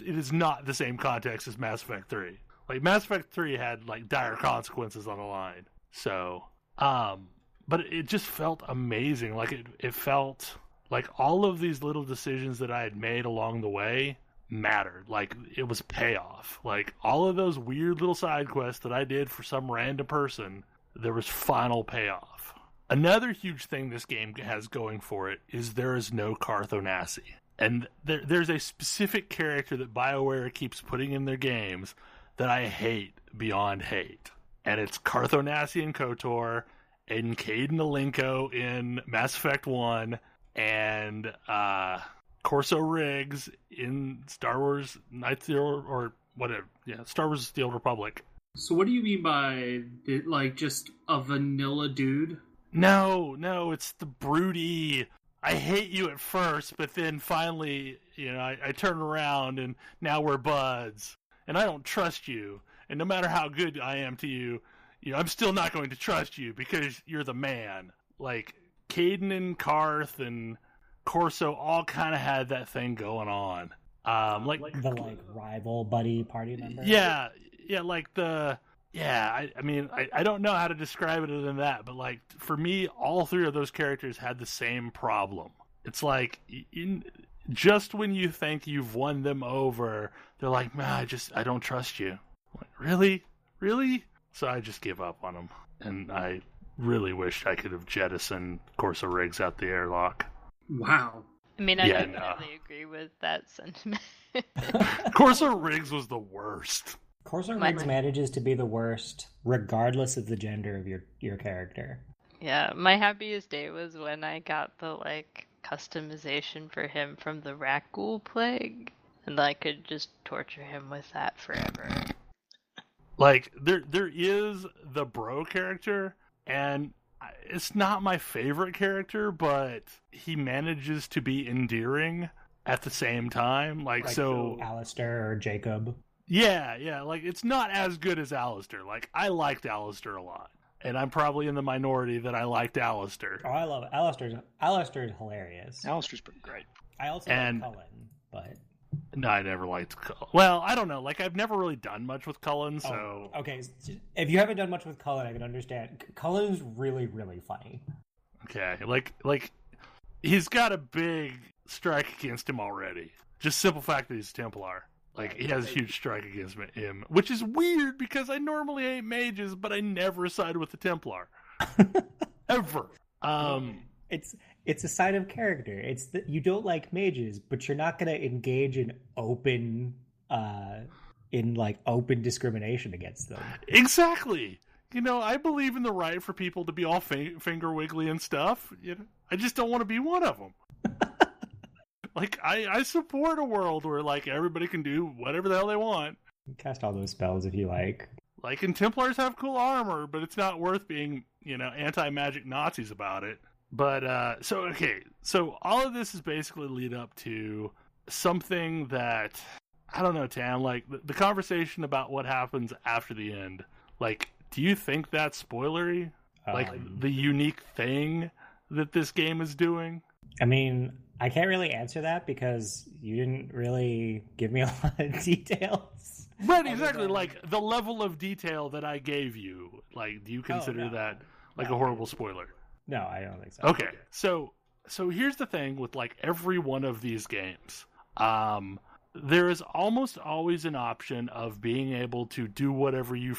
is not the same context as Mass Effect 3. Like, Mass Effect 3 had like dire consequences on the line. So, but it just felt amazing. Like, it felt like all of these little decisions that I had made along the way mattered. Like, it was payoff. Like, all of those weird little side quests that I did for some random person, there was final payoff. Another huge thing this game has going for it is there is no Carthonasi. And there's a specific character that BioWare keeps putting in their games that I hate beyond hate. And it's Carthonasi in KOTOR, and Caden Alenko in Mass Effect 1, and Corso Riggs in Star Wars Knights of the Old, or whatever. Yeah, Star Wars The Old Republic. So what do you mean by, like, just a vanilla dude? No, it's the broody, I hate you at first, but then finally, I turn around and now we're buds. And I don't trust you. And no matter how good I am to you, I'm still not going to trust you because you're the man. Like, Caden and Karth and Corso all kind of had that thing going on. The rival buddy party member. Yeah, like the Yeah, I mean, I don't know how to describe it other than that, but like for me, all three of those characters had the same problem. It's like just when you think you've won them over, they're like, "Man, I don't trust you." I'm like, really? So I just give up on them, and I really wish I could have jettisoned Corso Riggs out the airlock. Wow. I mean, I definitely agree with that sentiment. Corso Riggs was the worst. Corso Riggs manages to be the worst, regardless of the gender of your character. Yeah, my happiest day was when I got the customization for him from the Rakghoul Plague, and I could just torture him with that forever. Like there is the bro character, and it's not my favorite character, but he manages to be endearing at the same time. Like so, Alistair or Jacob. Yeah, like it's not as good as Alistair. Like I liked Alistair a lot, and I'm probably in the minority that I liked Alistair. Oh, I love Alistair's hilarious. Alistair's pretty great. I also like Cullen, but no, I never liked Cullen. Well, I don't know. Like I've never really done much with Cullen, so okay. If you haven't done much with Cullen, I can understand. Cullen's really, really funny. Okay, like he's got a big strike against him already. Just simple fact that he's a Templar. Like, he has a huge strike against him, which is weird because I normally hate mages, but I never side with the Templar. Ever. It's a sign of character. It's that you don't like mages, but you're not going to engage in open discrimination against them. Exactly. You know, I believe in the right for people to be all finger wiggly and stuff. You know, I just don't want to be one of them. Like, I support a world where, like, everybody can do whatever the hell they want. Cast all those spells if you like. Like, and Templars have cool armor, but it's not worth being, anti-magic Nazis about it. But, so all of this is basically lead up to something that, I don't know, Tam, like, the conversation about what happens after the end. Like, do you think that's spoilery? Like, the unique thing that this game is doing? I mean, I can't really answer that because you didn't really give me a lot of details. Right, exactly. Like, the level of detail that I gave you, like, do you consider that, like, a horrible spoiler? No, I don't think so. Okay, so here's the thing with, like, every one of these games. There is almost always an option of being able to do whatever you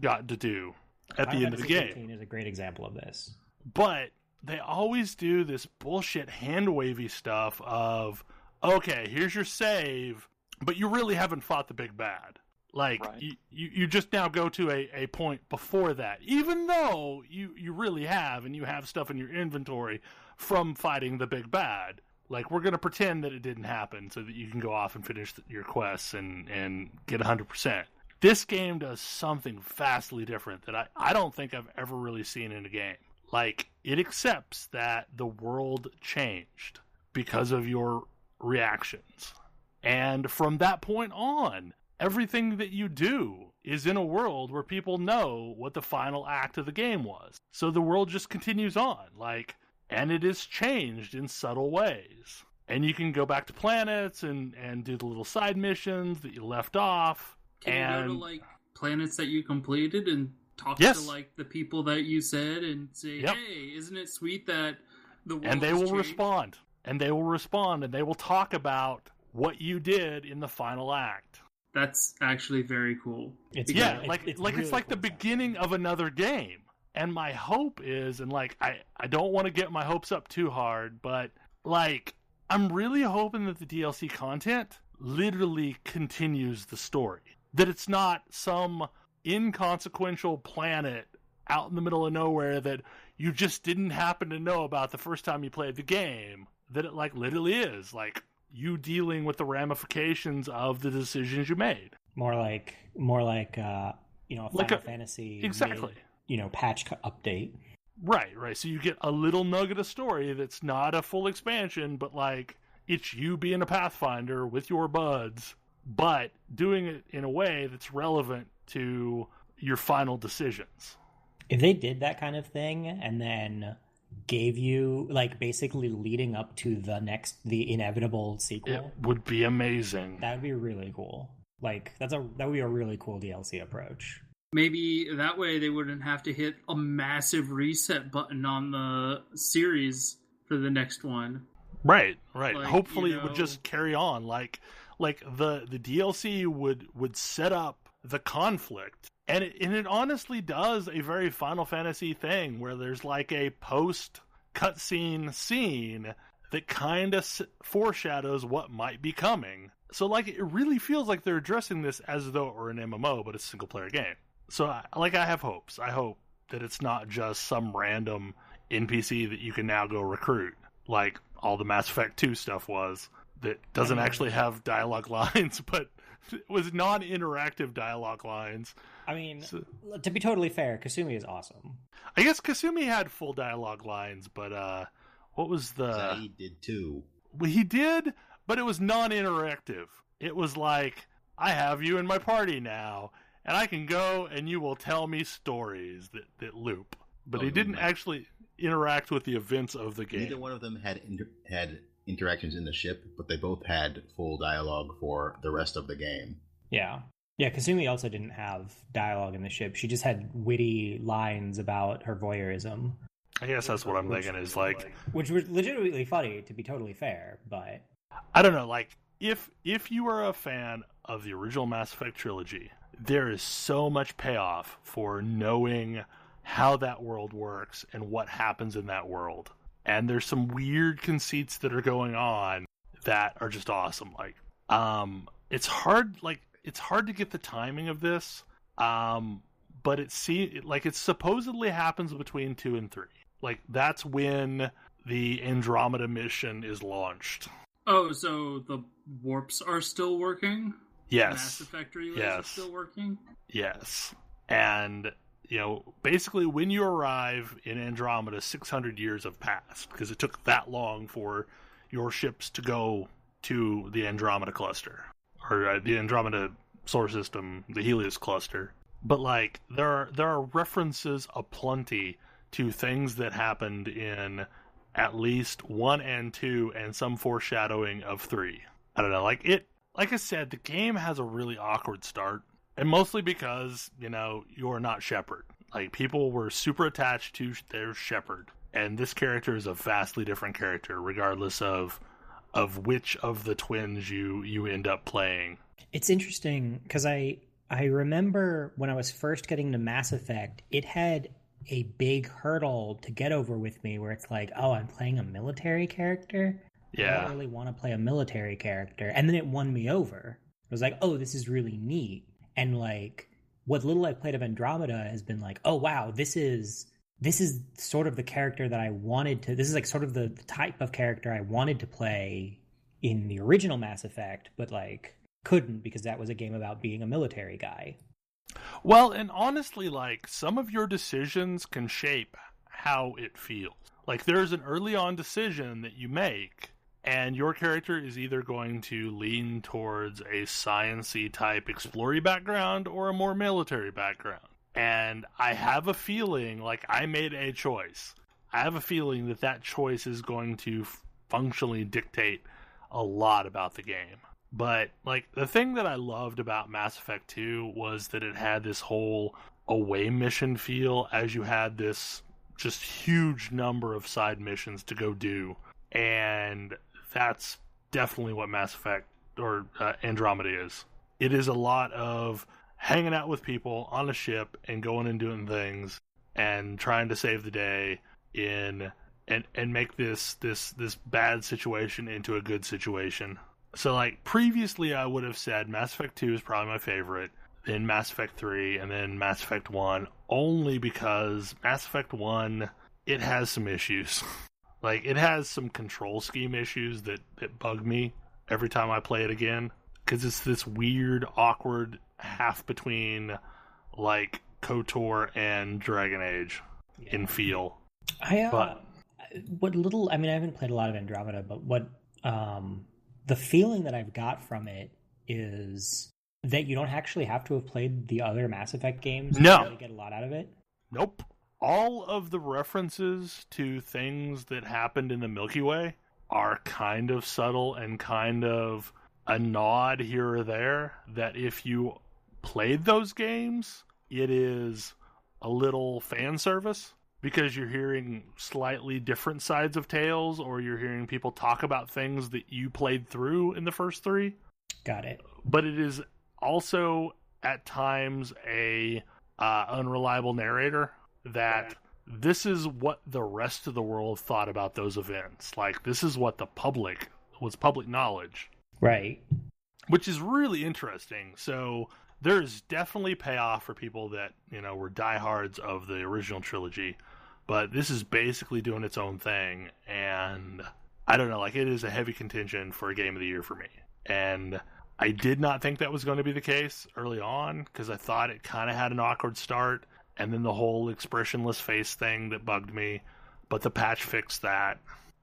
got to do at the end of the game. Final Fantasy is a great example of this. But they always do this bullshit hand-wavy stuff of, okay, here's your save, but you really haven't fought the big bad. Like, right. you just now go to a point before that, even though you really have, and you have stuff in your inventory from fighting the big bad. Like, we're going to pretend that it didn't happen so that you can go off and finish your quests and get 100%. This game does something vastly different that I don't think I've ever really seen in a game. Like, it accepts that the world changed because of your reactions. And from that point on, everything that you do is in a world where people know what the final act of the game was. So the world just continues on. Like, and it is changed in subtle ways. And you can go back to planets and do the little side missions that you left off. Can you go to, like, planets that you completed and talk to, like, the people that you said and say, hey, isn't it sweet that the world And they will changed? respond. And they will respond. And they will talk about what you did in the final act. That's actually very cool. It's like the beginning of another game. And my hope is, and like, I don't want to get my hopes up too hard, but like, I'm really hoping that the DLC content literally continues the story. That it's not some inconsequential planet out in the middle of nowhere that you just didn't happen to know about the first time you played the game. That it like literally is like you dealing with the ramifications of the decisions you made. More like Final Fantasy. Exactly. Patch update. Right. So you get a little nugget of story that's not a full expansion, but like it's you being a Pathfinder with your buds, but doing it in a way that's relevant to your final decisions. If they did that kind of thing and then gave you, like, basically leading up to the inevitable sequel, it would be amazing. That would be really cool. Like, that would be a really cool DLC approach. Maybe that way they wouldn't have to hit a massive reset button on the series for the next one. Right. Like, Hopefully you it would know- just carry on. Like the DLC would set up the conflict. And it honestly does a very Final Fantasy thing where there's like a post cutscene scene that kind of foreshadows what might be coming. So like it really feels like they're addressing this as though it were an MMO, but it's a single player game. So I have hopes. I hope that it's not just some random NPC that you can now go recruit, like all the Mass Effect 2 stuff was, that doesn't actually have dialogue lines, but it was non-interactive dialogue lines. I mean, to be totally fair, Kasumi is awesome. I guess Kasumi had full dialogue lines, but what was the... He did too. Well, he did, but it was non-interactive. It was like, I have you in my party now, and I can go and you will tell me stories that loop. But he didn't actually interact with the events of the game. Neither one of them had interactions in the ship, but they both had full dialogue for the rest of the game. Yeah. Yeah, Kasumi also didn't have dialogue in the ship. She just had witty lines about her voyeurism. I guess that's what I'm thinking is like... Which was legitimately funny, to be totally fair, but... I don't know, like, if you are a fan of the original Mass Effect trilogy, there is so much payoff for knowing how that world works and what happens in that world. And there's some weird conceits that are going on that are just awesome. Like, it's hard to get the timing of this, but it supposedly happens between 2 and 3. Like, that's when the Andromeda mission is launched. Oh, so the warps are still working? Yes. Mass Effect relays are still working? Yes. And, basically when you arrive in Andromeda, 600 years have passed, because it took that long for your ships to go to the Andromeda cluster, or the Andromeda solar system, the Helios cluster. But, like, there are references aplenty to things that happened in at least 1 and 2, and some foreshadowing of 3. I don't know, like I said, the game has a really awkward start, and mostly because, you're not Shepard. Like, people were super attached to their Shepard, and this character is a vastly different character, regardless of which of the twins you end up playing. It's interesting, because I remember when I was first getting to Mass Effect, it had a big hurdle to get over with me where it's like, oh, I'm playing a military character? Yeah. I don't really want to play a military character. And then it won me over. I was like, oh, this is really neat. And like, what little I played of Andromeda has been like, oh wow, this is sort of the character that I wanted to, this is like sort of the type of character I wanted to play in the original Mass Effect, but like couldn't because that was a game about being a military guy. Well, and honestly, like, some of your decisions can shape how it feels. Like, there's an early on decision that you make, and your character is either going to lean towards a science-y type explory background or a more military background. And I have a feeling, like, I made a choice. I have a feeling that choice is going to functionally dictate a lot about the game. But, like, the thing that I loved about Mass Effect 2 was that it had this whole away mission feel, as you had this just huge number of side missions to go do. And that's definitely what Mass Effect, or Andromeda is. It is a lot of hanging out with people on a ship and going and doing things and trying to save the day and make this bad situation into a good situation. So, like, previously I would have said Mass Effect 2 is probably my favorite, then Mass Effect 3, and then Mass Effect 1, only because Mass Effect 1, it has some issues. Like, it has some control scheme issues that bug me every time I play it again, because it's this weird, awkward half between, like, KOTOR and Dragon Age in feel. I haven't played a lot of Andromeda, but what the feeling that I've got from it is that you don't actually have to have played the other Mass Effect games to really get a lot out of it. Nope. All of the references to things that happened in the Milky Way are kind of subtle and kind of a nod here or there that if you played those games, it is a little fan service because you're hearing slightly different sides of Tales, or you're hearing people talk about things that you played through in the first 3. Got it. But it is also at times a unreliable narrator that this is what the rest of the world thought about those events. Like, this is what was public knowledge. Right. Which is really interesting. So there's definitely payoff for people that, were diehards of the original trilogy. But this is basically doing its own thing. And I don't know, like, it is a heavy contention for a game of the year for me. And I did not think that was going to be the case early on, because I thought it kind of had an awkward start. And then the whole expressionless face thing that bugged me. But the patch fixed that.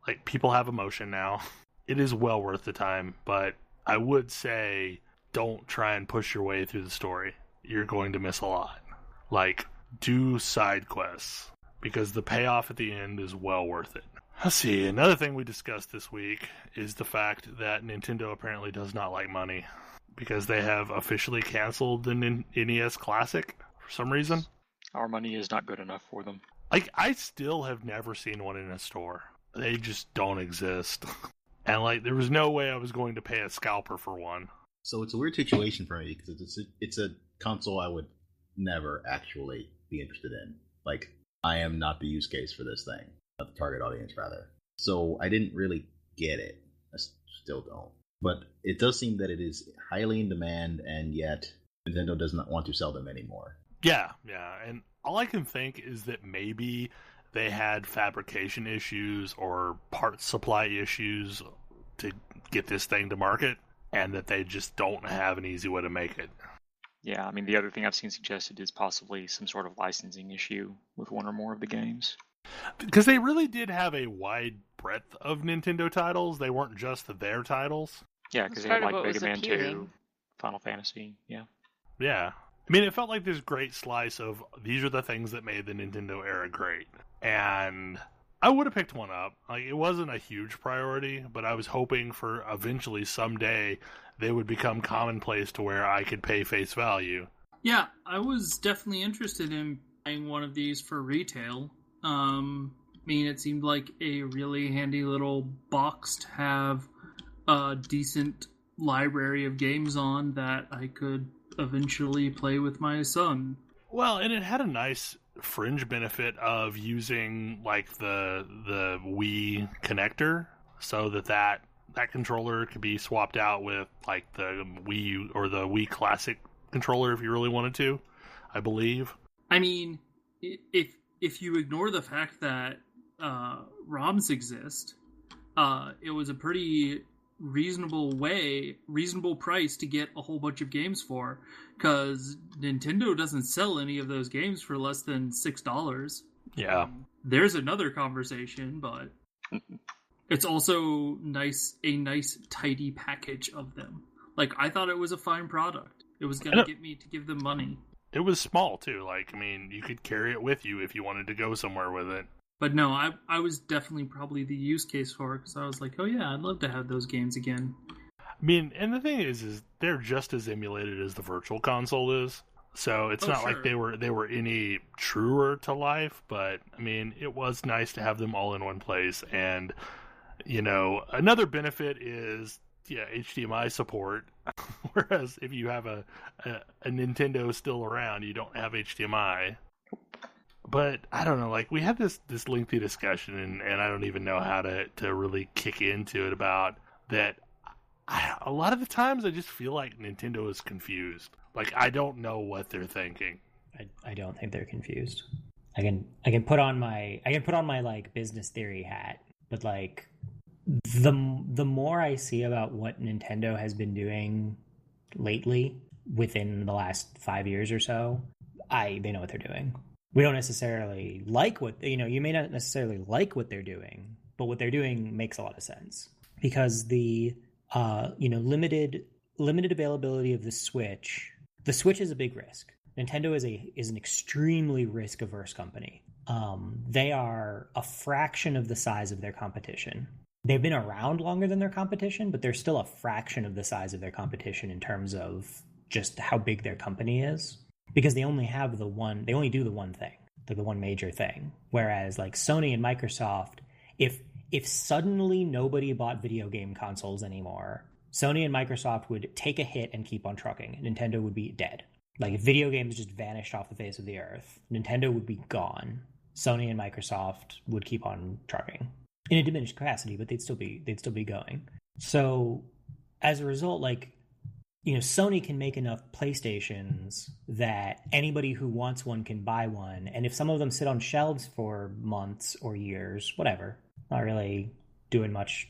Like, people have emotion now. It is well worth the time, but I would say don't try and push your way through the story. You're going to miss a lot. Like, do side quests, because the payoff at the end is well worth it. Let's see, another thing we discussed this week is the fact that Nintendo apparently does not like money, because they have officially canceled the NES Classic for some reason. Our money is not good enough for them. Like, I still have never seen one in a store. They just don't exist. And, like, there was no way I was going to pay a scalper for one. So it's a weird situation for me, because it's a console I would never actually be interested in. Like, I am not the use case for this thing. Not the target audience, rather. So I didn't really get it. I still don't. But it does seem that it is highly in demand, and yet Nintendo does not want to sell them anymore. Yeah. And all I can think is that maybe they had fabrication issues or part supply issues to get this thing to market, and that they just don't have an easy way to make it. Yeah, I mean, the other thing I've seen suggested is possibly some sort of licensing issue with one or more of the games. Because they really did have a wide breadth of Nintendo titles. They weren't just their titles. Yeah, because they had like Mega Man 2, Final Fantasy, yeah. Yeah. I mean, it felt like this great slice of these are the things that made the Nintendo era great. And I would have picked one up. Like, it wasn't a huge priority, but I was hoping for eventually someday they would become commonplace to where I could pay face value. Yeah, I was definitely interested in buying one of these for retail. I mean, it seemed like a really handy little box to have a decent library of games on that I could eventually play with my son. Well, and it had a nice fringe benefit of using like the Wii connector, so that controller could be swapped out with like the Wii or the Wii Classic controller if you really wanted to, I believe. I mean, if you ignore the fact that ROMs exist, it was a pretty reasonable price to get a whole bunch of games for, because Nintendo doesn't sell any of those games for less than $6. Yeah. There's another conversation, but it's also a nice tidy package of them. Like, I thought it was a fine product. It was going to get me to give them money. It was small too. Like, I mean, you could carry it with you if you wanted to go somewhere with it. But no, I was definitely probably the use case for it, because I was like, oh yeah, I'd love to have those games again. I mean, and the thing is they're just as emulated as the Virtual Console is. So it's not like they were any truer to life, but I mean, it was nice to have them all in one place. And, you know, another benefit is, HDMI support. Whereas if you have a Nintendo still around, you don't have HDMI. But I don't know, like, we had this lengthy discussion, and I don't even know how to really kick into it about that. A lot of the times I just feel like Nintendo is confused. Like, I don't know what they're thinking. I don't think they're confused. I can put on my like business theory hat, but like the more I see about what Nintendo has been doing lately within the last 5 years or so, they know what they're doing. We don't necessarily like you may not necessarily like what they're doing, but what they're doing makes a lot of sense, because the limited availability of the Switch. The Switch is a big risk. Nintendo is an extremely risk averse company. They are a fraction of the size of their competition. They've been around longer than their competition, but they're still a fraction of the size of their competition in terms of just how big their company is. because they only have they only do the one thing, the one major thing. Whereas like Sony and Microsoft, if suddenly nobody bought video game consoles anymore, Sony and Microsoft would take a hit and keep on trucking. Nintendo would be dead. Like if video games just vanished off the face of the earth, Nintendo would be gone. Sony and Microsoft would keep on trucking in a diminished capacity, but they'd still be going. So as a result, like, you know, Sony can make enough PlayStations that anybody who wants one can buy one, and if some of them sit on shelves for months or years, whatever, not really doing much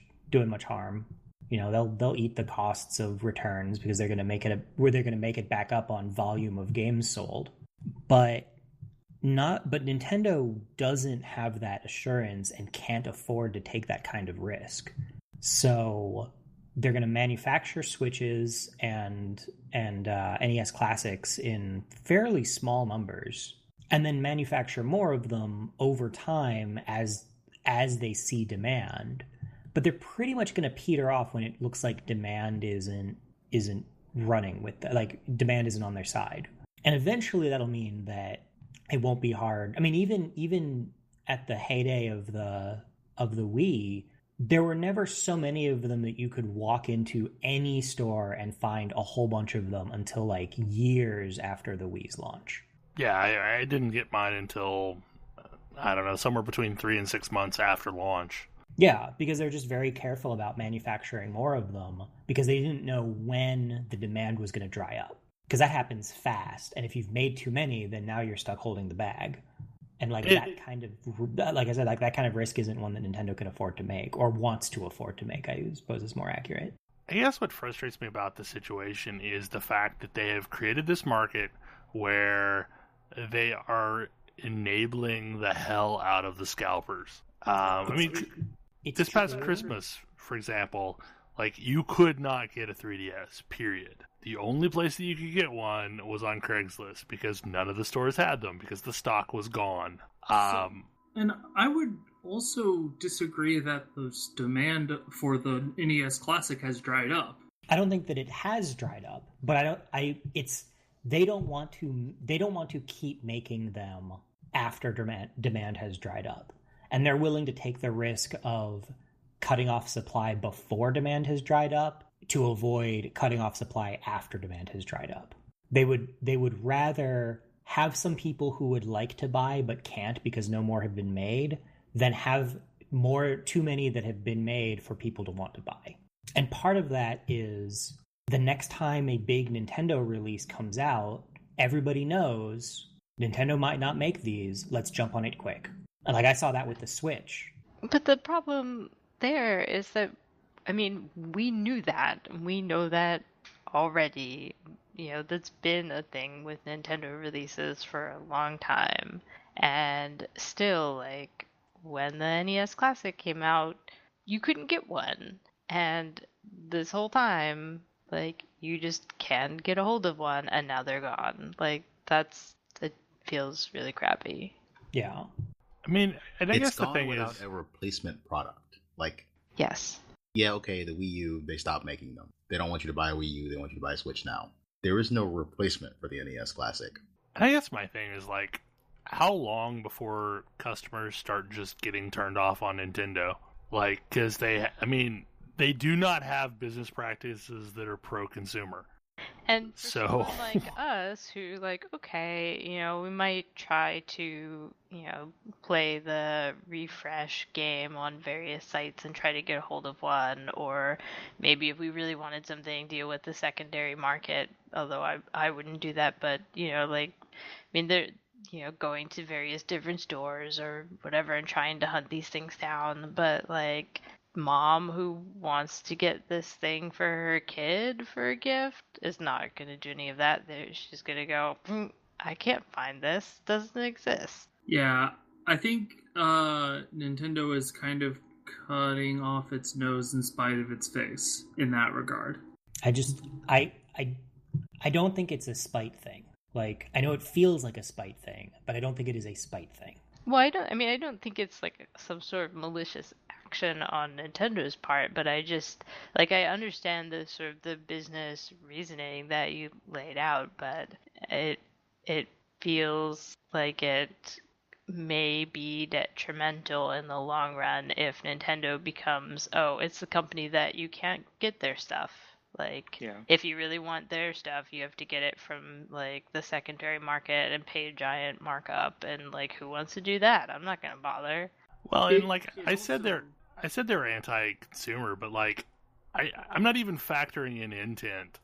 harm. You know, they'll eat the costs of returns because they're going to make it back up on volume of games sold. But Nintendo doesn't have that assurance and can't afford to take that kind of risk. So they're going to manufacture Switches and NES Classics in fairly small numbers, and then manufacture more of them over time as they see demand. But they're pretty much going to peter off when it looks like demand isn't running with that. Like demand isn't on their side, and eventually that'll mean that it won't be hard. I mean, even at the heyday of the Wii, there were never so many of them that you could walk into any store and find a whole bunch of them until like years after the Wii's launch. Yeah, I didn't get mine until, I don't know, somewhere between 3 and 6 months after launch. Yeah, because they're just very careful about manufacturing more of them because they didn't know when the demand was going to dry up. Because that happens fast, and if you've made too many, then now you're stuck holding the bag. And like that kind of risk isn't one that Nintendo can afford to make, or wants to afford to make, I suppose is more accurate. I guess what frustrates me about the situation is the fact that they have created this market where they are enabling the hell out of the scalpers. I mean, this past Christmas, for example, like you could not get a 3DS, period. The only place that you could get one was on Craigslist because none of the stores had them because the stock was gone. And I would also disagree that the demand for the NES Classic has dried up. I don't think that it has dried up, but they don't want to keep making them after demand has dried up. And they're willing to take the risk of cutting off supply before demand has dried up to avoid cutting off supply after demand has dried up. They would rather have some people who would like to buy but can't because no more have been made than have too many that have been made for people to want to buy. And part of that is the next time a big Nintendo release comes out, everybody knows Nintendo might not make these. Let's jump on it quick. And like I saw that with the Switch. But the problem there is that, I mean, we knew that. We know that already. You know, that's been a thing with Nintendo releases for a long time. And still, like, when the NES Classic came out, you couldn't get one. And this whole time, like, you just can't get a hold of one, and now they're gone. Like, that feels really crappy. Yeah. I mean, and I it's guess the gone thing without is a replacement product. Like, Yes. yeah, okay, the Wii U, they stopped making them. They don't want you to buy a Wii U, they want you to buy a Switch now. There is no replacement for the NES Classic. And I guess my thing is, like, how long before customers start just getting turned off on Nintendo? Like, because they do not have business practices that are pro-consumer. And for So someone like us who, like, okay, you know, we might try to, you know, play the refresh game on various sites and try to get a hold of one, or maybe if we really wanted something, deal with the secondary market, although I wouldn't do that, but, you know, like, I mean, they're, you know, going to various different stores or whatever and trying to hunt these things down, but, like, mom who wants to get this thing for her kid for a gift is not going to do any of that. She's going to go, I can't find this. Doesn't exist. Yeah, I think Nintendo is kind of cutting off its nose in spite of its face in that regard. I don't think it's a spite thing. Like, I know it feels like a spite thing, but I don't think it is a spite thing. Well, I don't think it's like some sort of malicious action on Nintendo's part, but I just, like, I understand the sort of the business reasoning that you laid out, but it feels like it may be detrimental in the long run if Nintendo becomes, oh, it's the company that you can't get their stuff. Like, if you really want their stuff, you have to get it from, like, the secondary market and pay a giant markup, and, like, who wants to do that? I'm not gonna bother. Well, and, like, I said they're anti-consumer, but, like, I'm not even factoring in intent.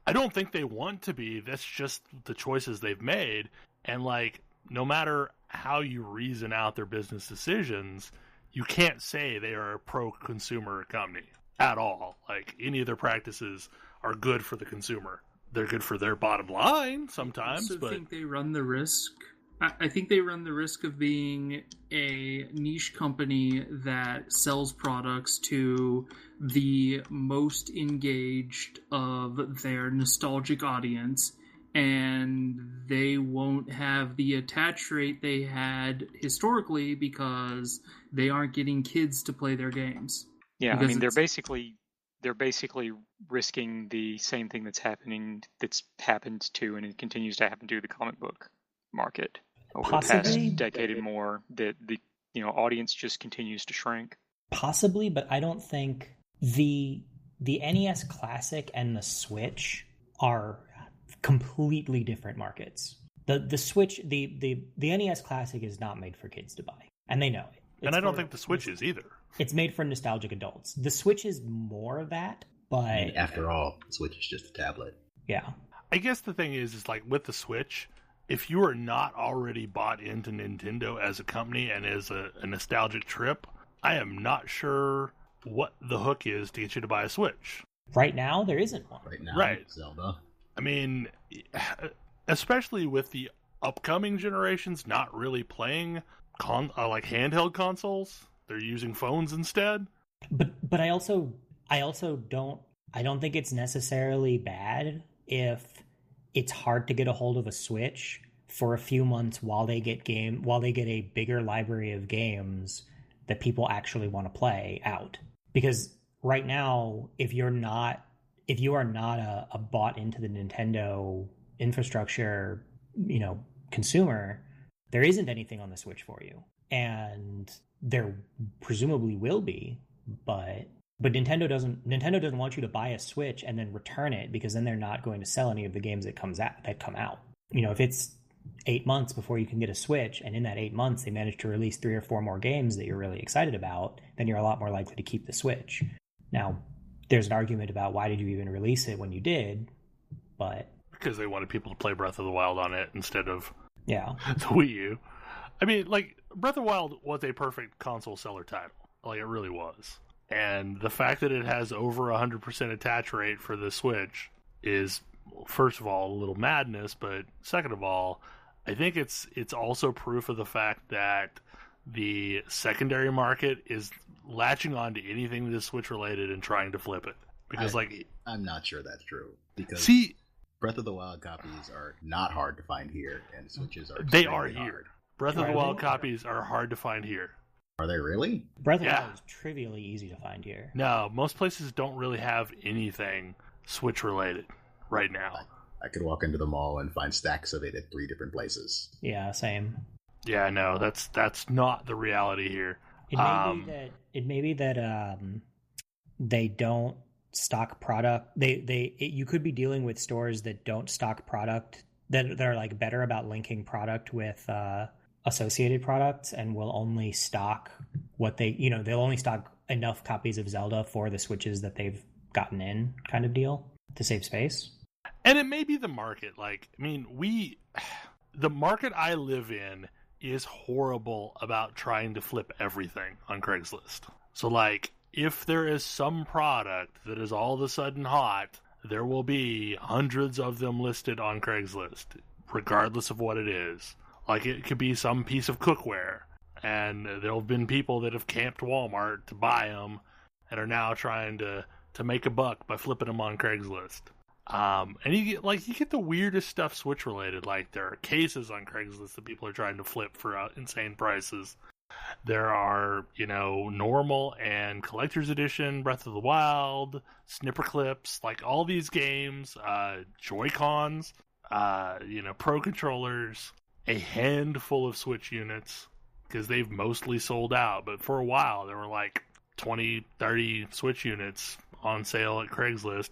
I don't think they want to be. That's just the choices they've made. And, like, no matter how you reason out their business decisions, you can't say they are a pro-consumer company at all. Like, any of their practices are good for the consumer. They're good for their bottom line sometimes, I think they run the risk. I think they run the risk of being a niche company that sells products to the most engaged of their nostalgic audience, and they won't have the attach rate they had historically because they aren't getting kids to play their games. Yeah, because I mean, they're basically risking the same thing that's happened to and it continues to happen to the comic book market over the past decade and more. The audience just continues to shrink. Possibly, but I don't think the NES Classic and the Switch are completely different markets. The Switch, the NES Classic is not made for kids to buy, and they know it. And I don't think the Switch is either. It's made for nostalgic adults. The Switch is more of that, but after all, the Switch is just a tablet. Yeah. I guess the thing is like with the Switch, if you are not already bought into Nintendo as a company and as a nostalgic trip, I am not sure what the hook is to get you to buy a Switch. Right now, there isn't one. Right now, right. Zelda. I mean, especially with the upcoming generations not really playing like handheld consoles, they're using phones instead. But I also don't think it's necessarily bad if it's hard to get a hold of a Switch for a few months while they get a bigger library of games that people actually want to play out. Because right now, if you are not a bought into the Nintendo infrastructure, consumer, there isn't anything on the Switch for you. And there presumably will be, but Nintendo doesn't want you to buy a Switch and then return it, because then they're not going to sell any of the games that come out. If it's 8 months before you can get a Switch, and in that 8 months they manage to release 3 or 4 more games that you're really excited about, then you're a lot more likely to keep the Switch. Now, there's an argument about why did you even release it when you did, but because they wanted people to play Breath of the Wild on it instead of the Wii U. I mean, like, Breath of the Wild was a perfect console seller title. Like, it really was. And the fact that it has over 100% attach rate for the Switch is, first of all, a little madness, but second of all, I think it's also proof of the fact that the secondary market is latching on to anything that is Switch related and trying to flip it. Because I'm not sure that's true. Because Breath of the Wild copies are not hard to find here, and Switches are they are here. Hard. Breath of the Wild copies are hard to find here. Are they really? Breath of the Wild is trivially easy to find here. No, most places don't really have anything Switch related right now. I could walk into the mall and find stacks of it at 3 different places. Yeah, same. Yeah, no, that's not the reality here. It may be that they don't stock product. You could be dealing with stores that don't stock product that are like better about linking product with associated products, and will only stock what they'll only stock enough copies of Zelda for the Switches that they've gotten in, kind of deal, to save space. And it may be the market. Like, I mean, the market I live in is horrible about trying to flip everything on Craigslist. So, like, if there is some product that is all of a sudden hot, there will be hundreds of them listed on Craigslist, regardless of what it is. Like, it could be some piece of cookware, and there have been people that have camped Walmart to buy them and are now trying to make a buck by flipping them on Craigslist. And you get the weirdest stuff Switch related. Like, there are cases on Craigslist that people are trying to flip for insane prices. There are, normal and collector's edition Breath of the Wild, Snipper Clips, like all these games, Joy-Cons, Pro controllers, a handful of Switch units, because they've mostly sold out. But for a while, there were like 20, 30 Switch units on sale at Craigslist,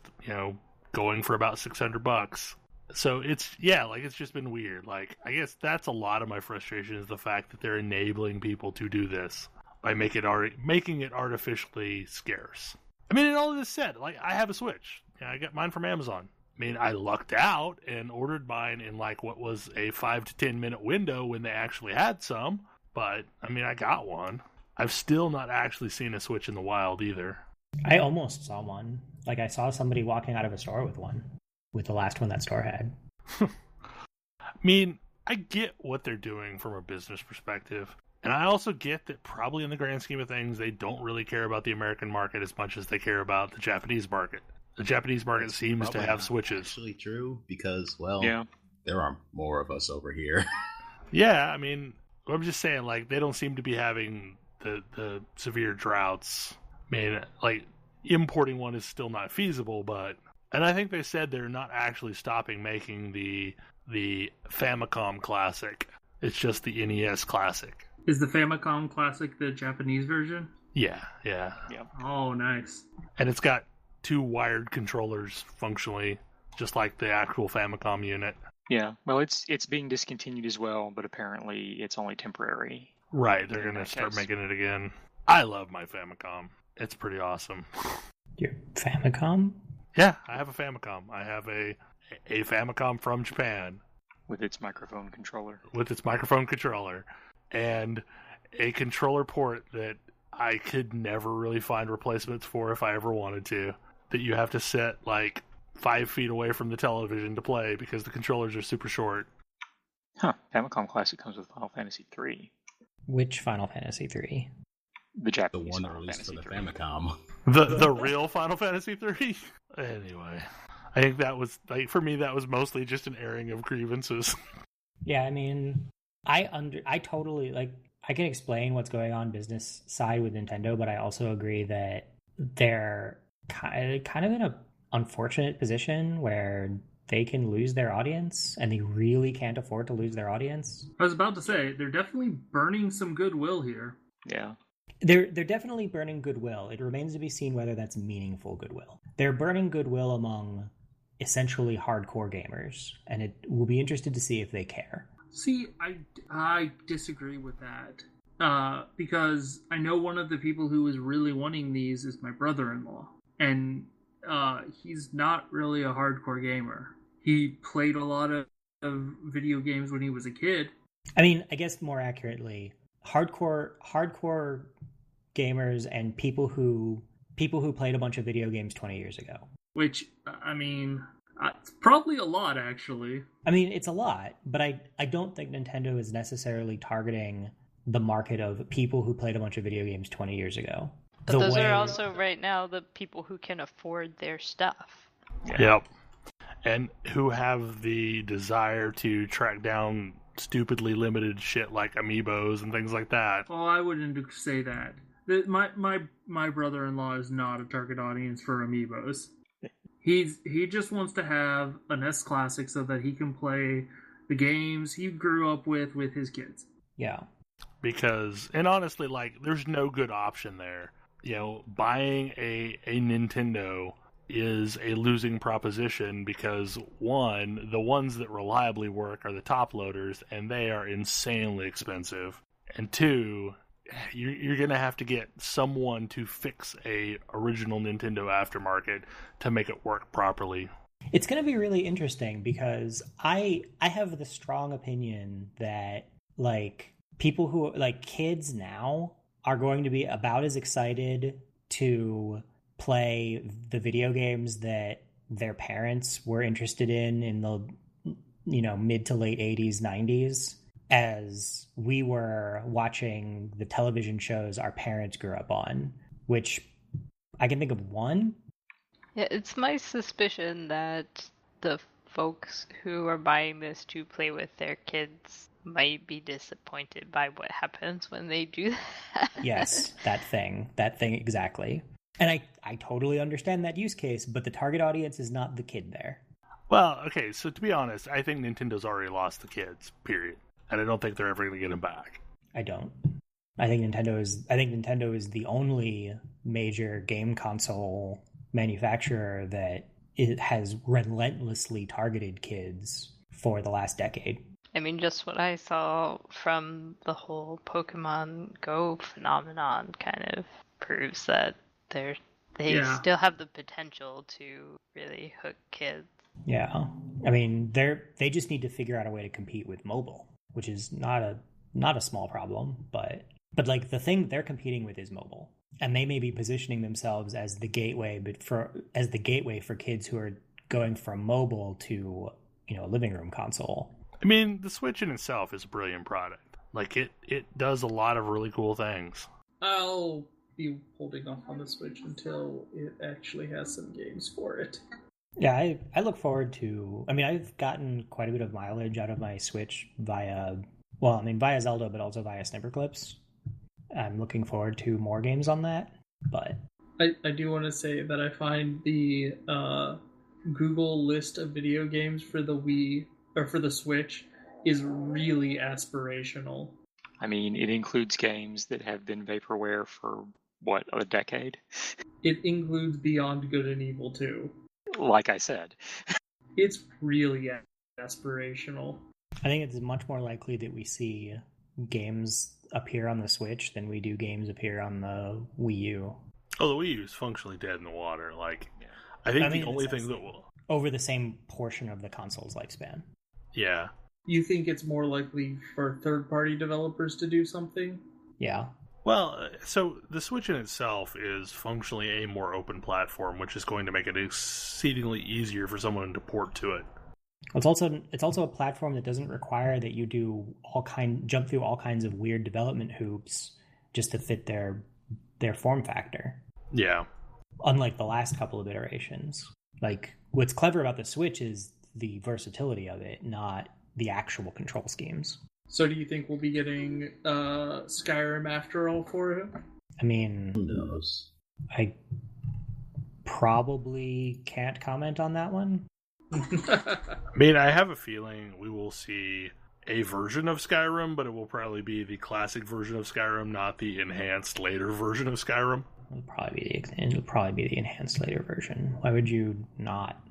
going for about $600. So it's just been weird. Like, I guess that's a lot of my frustration, is the fact that they're enabling people to do this by making it artificially scarce. I mean, and all of this said, like, I have a Switch. I got mine from Amazon. I mean, I lucked out and ordered mine in like what was a 5 to 10 minute window when they actually had some. But I mean, I got one. I've still not actually seen a Switch in the wild either. I almost saw one. Like, I saw somebody walking out of a store with one, with the last one that store had. I mean, I get what they're doing from a business perspective. And I also get that probably in the grand scheme of things, they don't really care about the American market as much as they care about the Japanese market. The Japanese market seems to have Switches. Actually true, because, well, Yeah. there are more of us over here. Yeah, I mean, I'm just saying, like, they don't seem to be having the severe droughts. I mean, like, importing one is still not feasible, but... And I think they said they're not actually stopping making the Famicom Classic. It's just the NES Classic. Is the Famicom Classic the Japanese version? Yeah. Oh, nice. And it's got 2 wired controllers functionally, just like the actual Famicom unit. Yeah, well, it's being discontinued as well, but apparently it's only temporary. Right, they're going to start making it again. I love my Famicom. It's pretty awesome. Your Famicom? Yeah, I have a Famicom. I have a Famicom from Japan. With its microphone controller. And a controller port that I could never really find replacements for if I ever wanted to. That you have to set like 5 feet away from the television to play because the controllers are super short. Huh. Famicom Classic comes with Final Fantasy III. Which Final Fantasy III? The Japanese The one Final released Fantasy for the III. Famicom. The real Final Fantasy III? Anyway. I think that was, like, for me, that was mostly just an airing of grievances. Yeah, I mean, I totally, like, I can explain what's going on business side with Nintendo, but I also agree that they're kind of in a unfortunate position where they can lose their audience, and they really can't afford to lose their audience. I was about to say, they're definitely burning some goodwill here. Yeah. They're definitely burning goodwill. It remains to be seen whether that's meaningful goodwill. They're burning goodwill among essentially hardcore gamers, and it will be interested to see if they care. See, I disagree with that. Because I know one of the people who is really wanting these is my brother-in-law. And he's not really a hardcore gamer. He played a lot of video games when he was a kid. I mean, I guess more accurately, hardcore gamers and people who played a bunch of video games 20 years ago. Which, I mean, it's probably a lot, actually. I mean, it's a lot, but I don't think Nintendo is necessarily targeting the market of people who played a bunch of video games 20 years ago. But those are also right now the people who can afford their stuff. Yep. And who have the desire to track down stupidly limited shit like amiibos and things like that. Well, I wouldn't say that. My brother-in-law is not a target audience for amiibos. He just wants to have an NES Classic so that he can play the games he grew up with his kids. Yeah. Because, and honestly, like, there's no good option there. You know, buying a Nintendo is a losing proposition because, one, the ones that reliably work are the top loaders, and they are insanely expensive. And two, you're going to have to get someone to fix a original Nintendo aftermarket to make it work properly. It's going to be really interesting because I have the strong opinion that, like, people who, like, kids now are going to be about as excited to play the video games that their parents were interested in the, mid to late 80s, 90s, as we were watching the television shows our parents grew up on, which I can think of one. Yeah, it's my suspicion that the folks who are buying this to play with their kids might be disappointed by what happens when they do that. Yes, that thing exactly. And I totally understand that use case, but the target audience is not the kid there. Well, okay, so to be honest, I think Nintendo's already lost the kids, period. And I don't think they're ever going to get them back. I don't. I think Nintendo is the only major game console manufacturer that it has relentlessly targeted kids for the last decade. I mean, just what I saw from the whole Pokemon Go phenomenon kind of proves that they still have the potential to really hook kids. Yeah, I mean, they just need to figure out a way to compete with mobile, which is not a small problem, but like the thing they're competing with is mobile, and they may be positioning themselves as the gateway, for kids who are going from mobile to a living room console. I mean, the Switch in itself is a brilliant product. Like it does a lot of really cool things. I'll be holding off on the Switch until it actually has some games for it. Yeah, I look forward to... I mean, I've gotten quite a bit of mileage out of my Switch via Zelda, but also via Snipperclips. I'm looking forward to more games on that, but... I do want to say that I find the Google list of video games for the Wii, or for the Switch, is really aspirational. I mean, it includes games that have been vaporware for, what, a decade? It includes Beyond Good and Evil 2. Like I said. It's really aspirational. I think it's much more likely that we see games appear on the Switch than we do games appear on the Wii U. Oh, the Wii U is functionally dead in the water. Like, I think the only thing that will... Over the same portion of the console's lifespan. Yeah. You think it's more likely for third-party developers to do something? Yeah. Well, so the Switch in itself is functionally a more open platform, which is going to make it exceedingly easier for someone to port to it. It's also a platform that doesn't require that you do jump through all kinds of weird development hoops just to fit their form factor. Yeah. Unlike the last couple of iterations. Like, what's clever about the Switch is the versatility of it, not the actual control schemes. So do you think we'll be getting Skyrim after all for it? I mean... Who knows? I probably can't comment on that one. I mean, I have a feeling we will see a version of Skyrim, but it will probably be the classic version of Skyrim, not the enhanced later version of Skyrim. It'll probably be the enhanced later version. Why would you not?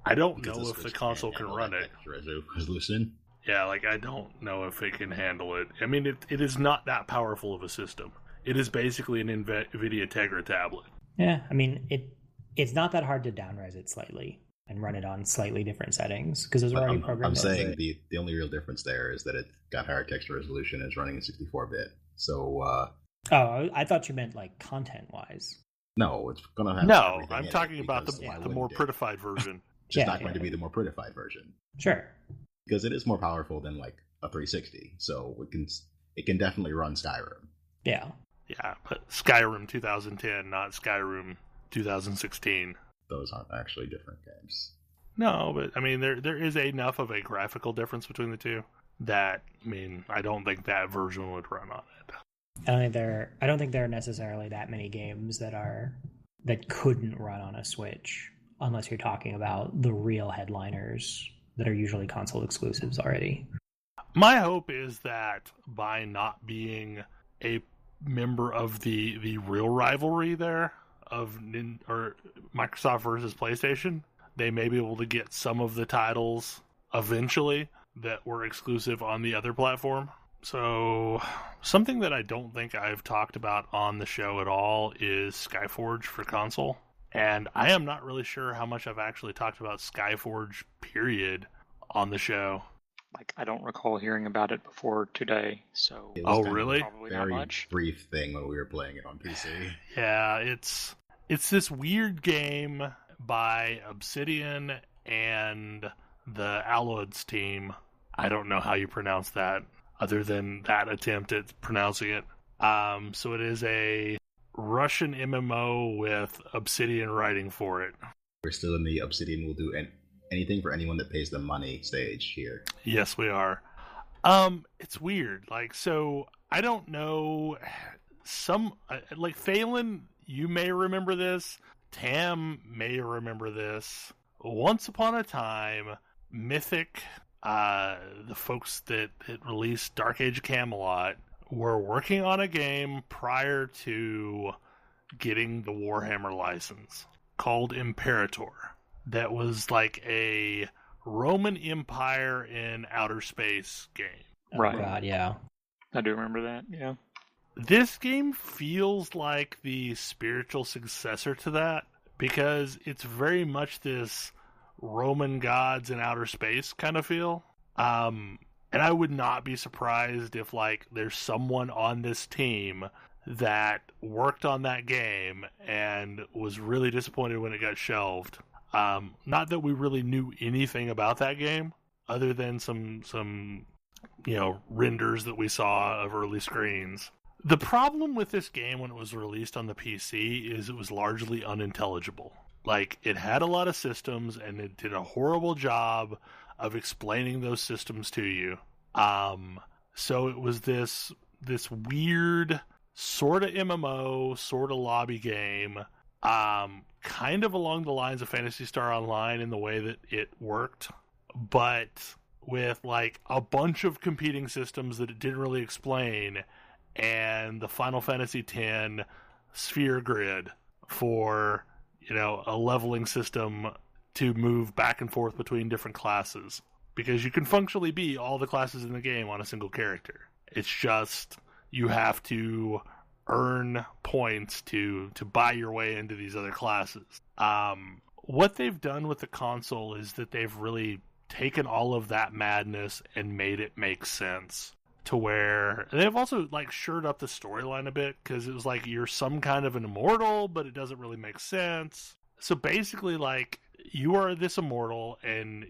I don't know if the console can run it. Resolution. Yeah, like, I don't know if it can handle it. I mean, it is not that powerful of a system. It is basically an NVIDIA Tegra tablet. Yeah, I mean, it's not that hard to downres it slightly and run it on slightly different settings, because there's already programs. I'm saying the only real difference there is that it got higher texture resolution and is running in 64-bit. So, I thought you meant, like, content-wise. No, it's going to have... No, I'm talking about the more prettified version. It's just not going to be the more prettified version. Sure. Because it is more powerful than, like, a 360, so it can definitely run Skyrim. Yeah. Yeah, but Skyrim 2010, not Skyrim 2016. Those aren't actually different games. No, but, I mean, there is enough of a graphical difference between the two that, I mean, I don't think that version would run on it. I don't think there are necessarily that many games that couldn't run on a Switch, unless you're talking about the real headliners that are usually console exclusives already. My hope is that by not being a member of the real rivalry there of Microsoft versus PlayStation, they may be able to get some of the titles eventually that were exclusive on the other platform. So, something that I don't think I've talked about on the show at all is Skyforge for console. And I am not really sure how much I've actually talked about Skyforge, period, on the show. Like, I don't recall hearing about it before today, so... Oh, really? Probably very not much. Brief thing when we were playing it on PC. Yeah, it's this weird game by Obsidian and the Allods team. I don't know how you pronounce that, other than that attempt at pronouncing it. So it is a Russian MMO with Obsidian writing for it. We're still in the Obsidian will do anything for anyone that pays them money stage here. Yes, we are. It's weird. Like, so I don't know. Like Thalen, you may remember this. Tam may remember this. once upon a time, Mythic, the folks that released Dark Age of Camelot, were working on a game prior to getting the Warhammer license called Imperator. That was like a Roman Empire in outer space game. Right. Oh, God, yeah. I do remember that, yeah. This game feels like the spiritual successor to that because it's very much this Roman gods in outer space kind of feel. And I would not be surprised if like there's someone on this team that worked on that game and was really disappointed when it got shelved. Not that we really knew anything about that game other than some renders that we saw of early screens. The problem with this game when it was released on the PC is it was largely unintelligible. Like, it had a lot of systems, and it did a horrible job of explaining those systems to you. So it was this weird sort of MMO, sort of lobby game, kind of along the lines of Phantasy Star Online in the way that it worked, but with like a bunch of competing systems that it didn't really explain, and the Final Fantasy X sphere grid for, a leveling system to move back and forth between different classes. Because you can functionally be all the classes in the game on a single character. It's just you have to earn points to buy your way into these other classes. What they've done with the console is that they've really taken all of that madness and made it make sense. To where they've also like shored up the storyline a bit, because it was like you're some kind of an immortal, but it doesn't really make sense. So basically, like, you are this immortal, and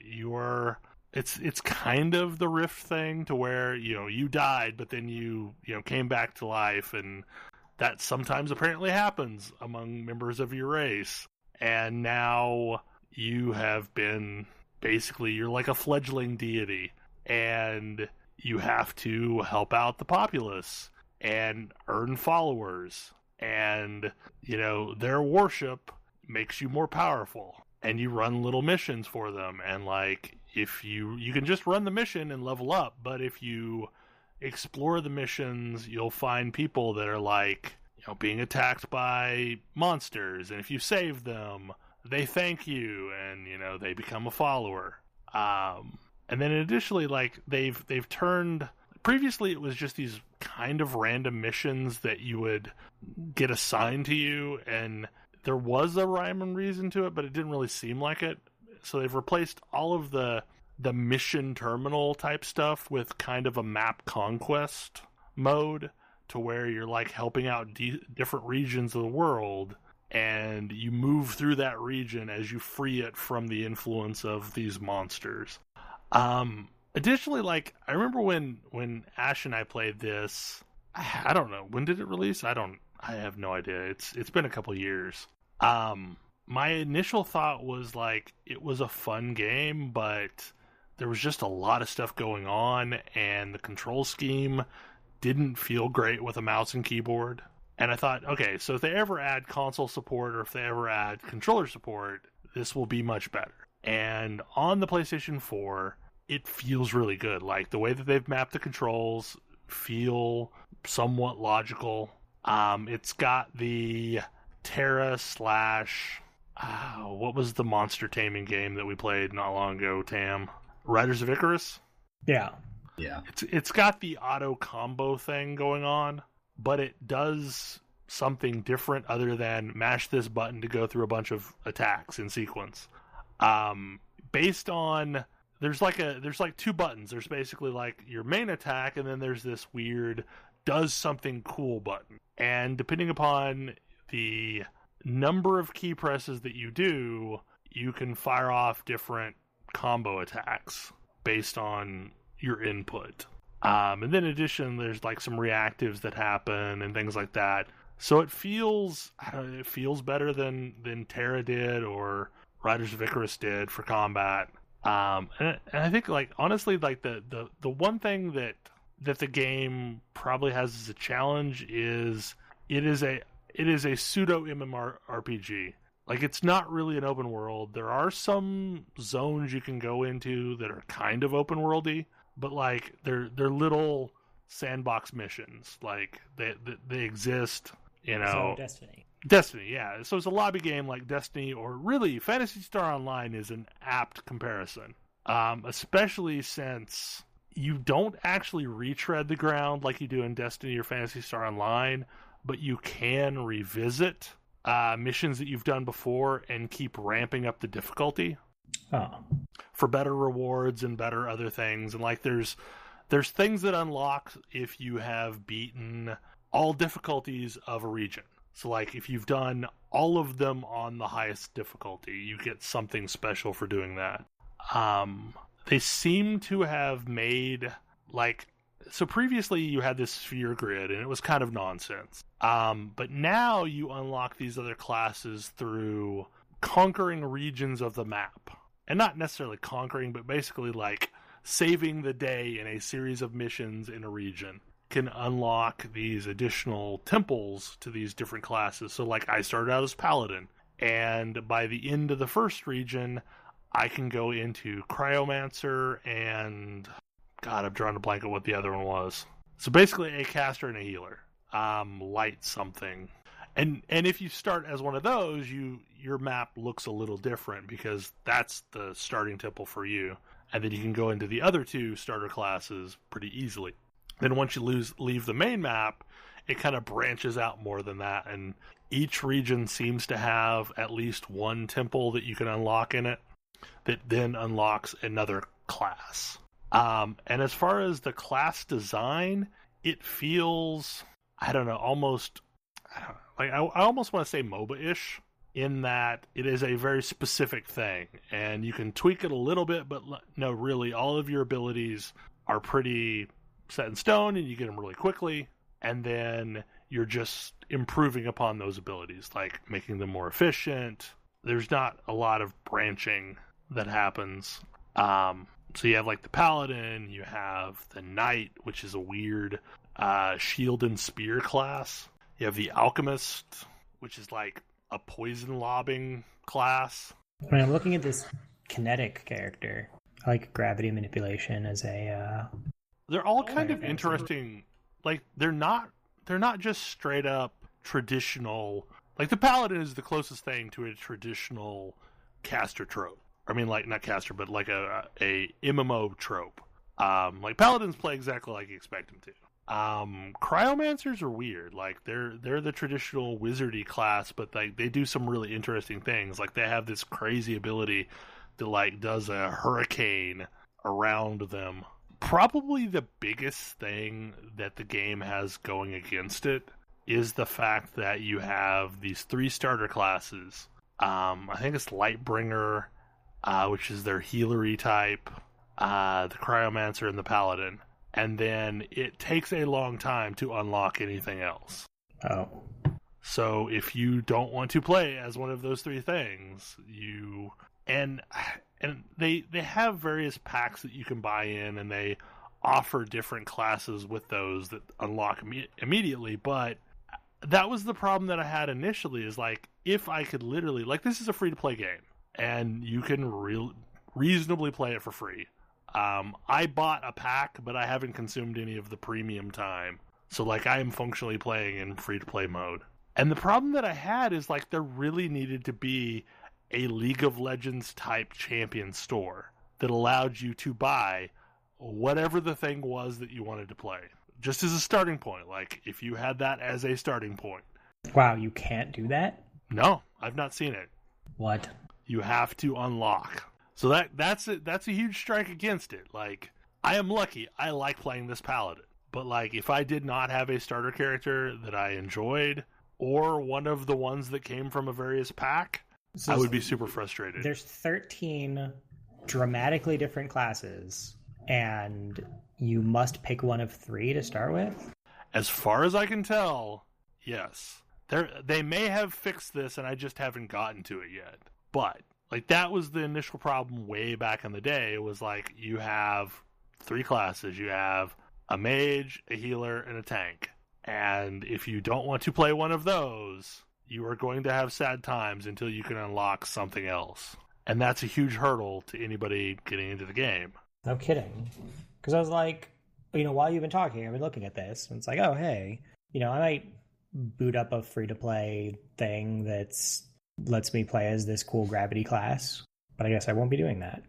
it's kind of the Rift thing, to where you died, but then you came back to life, and that sometimes apparently happens among members of your race. And now you have been basically, you're like a fledgling deity, and you have to help out the populace and earn followers, and their worship makes you more powerful, and you run little missions for them. And like, if you can just run the mission and level up, but if you explore the missions, you'll find people that are like being attacked by monsters, and if you save them, they thank you, and they become a follower. And then additionally, like, they've turned... Previously, it was just these kind of random missions that you would get assigned to you, and there was a rhyme and reason to it, but it didn't really seem like it. So they've replaced all of the mission terminal type stuff with kind of a map conquest mode, to where you're, like, helping out different regions of the world, and you move through that region as you free it from the influence of these monsters. Additionally, like, I remember when Ash and I played this, I don't know, when did it release? I have no idea. It's been a couple years. My initial thought was like, it was a fun game, but there was just a lot of stuff going on, and the control scheme didn't feel great with a mouse and keyboard. And I thought, okay, so if they ever add console support, or if they ever add controller support, this will be much better. And on the PlayStation 4, it feels really good. Like, the way that they've mapped the controls feel somewhat logical. It's got the Terra / what was the monster taming game that we played not long ago, Tam? Riders of Icarus? Yeah. Yeah. It's got the auto combo thing going on, but it does something different other than mash this button to go through a bunch of attacks in sequence. Based on... There's like two buttons. There's basically like your main attack, and then there's this weird does something cool button. And depending upon the number of key presses that you do, you can fire off different combo attacks based on your input. And then in addition, there's like some reactives that happen and things like that. So it feels better than Terra did or Riders of Icarus did for combat. And I think, like, honestly, like the one thing that the game probably has as a challenge is it is a pseudo MMORPG. Like, it's not really an open world. There are some zones you can go into that are kind of open worldy, but like they're little sandbox missions. Like they exist, you know. So Destiny. Destiny, yeah. So it's a lobby game like Destiny, or really Phantasy Star Online is an apt comparison, especially since you don't actually retread the ground like you do in Destiny or Phantasy Star Online, but you can revisit missions that you've done before and keep ramping up the difficulty for better rewards and better other things. And like there's things that unlock if you have beaten all difficulties of a region. So like if you've done all of them on the highest difficulty, you get something special for doing that. They seem to have made so previously you had this sphere grid and it was kind of nonsense. But now you unlock these other classes through conquering regions of the map. And not necessarily conquering, but basically like saving the day in a series of missions in a region can unlock these additional temples to these different classes. So like I started out as Paladin, and by the end of the first region, I can go into Cryomancer and... God, I'm drawing a blank at what the other one was. So basically a caster and a healer. Light something. And if you start as one of those, your map looks a little different because that's the starting temple for you. And then you can go into the other two starter classes pretty easily. Then once you leave the main map, it kind of branches out more than that. And each region seems to have at least one temple that you can unlock in it that then unlocks another class. And as far as the class design, it feels, I don't know, almost, I almost want to say MOBA-ish, in that it is a very specific thing, and you can tweak it a little bit, but no, really, all of your abilities are pretty set in stone, and you get them really quickly, and then you're just improving upon those abilities, like making them more efficient. There's not a lot of branching that happens. So you have like the Paladin, you have the Knight, which is a weird shield and spear class. You have the Alchemist, which is like a poison lobbing class. When I'm looking at this kinetic character, I like gravity manipulation as a... They're all kind of interesting. Like they're not just straight up traditional. Like the Paladin is the closest thing to a traditional caster trope. I mean, like, not caster, but like a MMO trope. Like, Paladins play exactly like you expect them to. Cryomancers are weird. Like, they're the traditional wizardy class, but like they do some really interesting things. Like, they have this crazy ability that, like, does a hurricane around them. Probably the biggest thing that the game has going against it is the fact that you have these 3 starter classes. I think it's Lightbringer, which is their healery type, the Cryomancer, and the Paladin. And then it takes a long time to unlock anything else. Oh. So if you don't want to play as one of those 3 things, and they have various packs that you can buy in, and they offer different classes with those that unlock immediately, but that was the problem that I had initially, is like, if I could literally, like, this is a free-to-play game, and you can reasonably play it for free. I bought a pack, but I haven't consumed any of the premium time. So, like, I am functionally playing in free-to-play mode. And the problem that I had is, like, there really needed to be a League of Legends type champion store that allowed you to buy whatever the thing was that you wanted to play. Just as a starting point. Like, if you had that as a starting point. Wow, you can't do that? No, I've not seen it. What? You have to unlock. So that's a huge strike against it. Like, I am lucky. I like playing this Paladin. But, like, if I did not have a starter character that I enjoyed, or one of the ones that came from a various pack, I would be super frustrated. There's 13 dramatically different classes, and you must pick one of 3 to start with? As far as I can tell, yes. They may have fixed this, and I just haven't gotten to it yet. But, like, that was the initial problem way back in the day. It was like, you have 3 classes. You have a mage, a healer, and a tank. And if you don't want to play one of those, you are going to have sad times until you can unlock something else. And that's a huge hurdle to anybody getting into the game. No kidding. Because I was like, while you've been talking, I've been looking at this, and it's like, oh, hey, I might boot up a free-to-play thing that lets me play as this cool gravity class, but I guess I won't be doing that.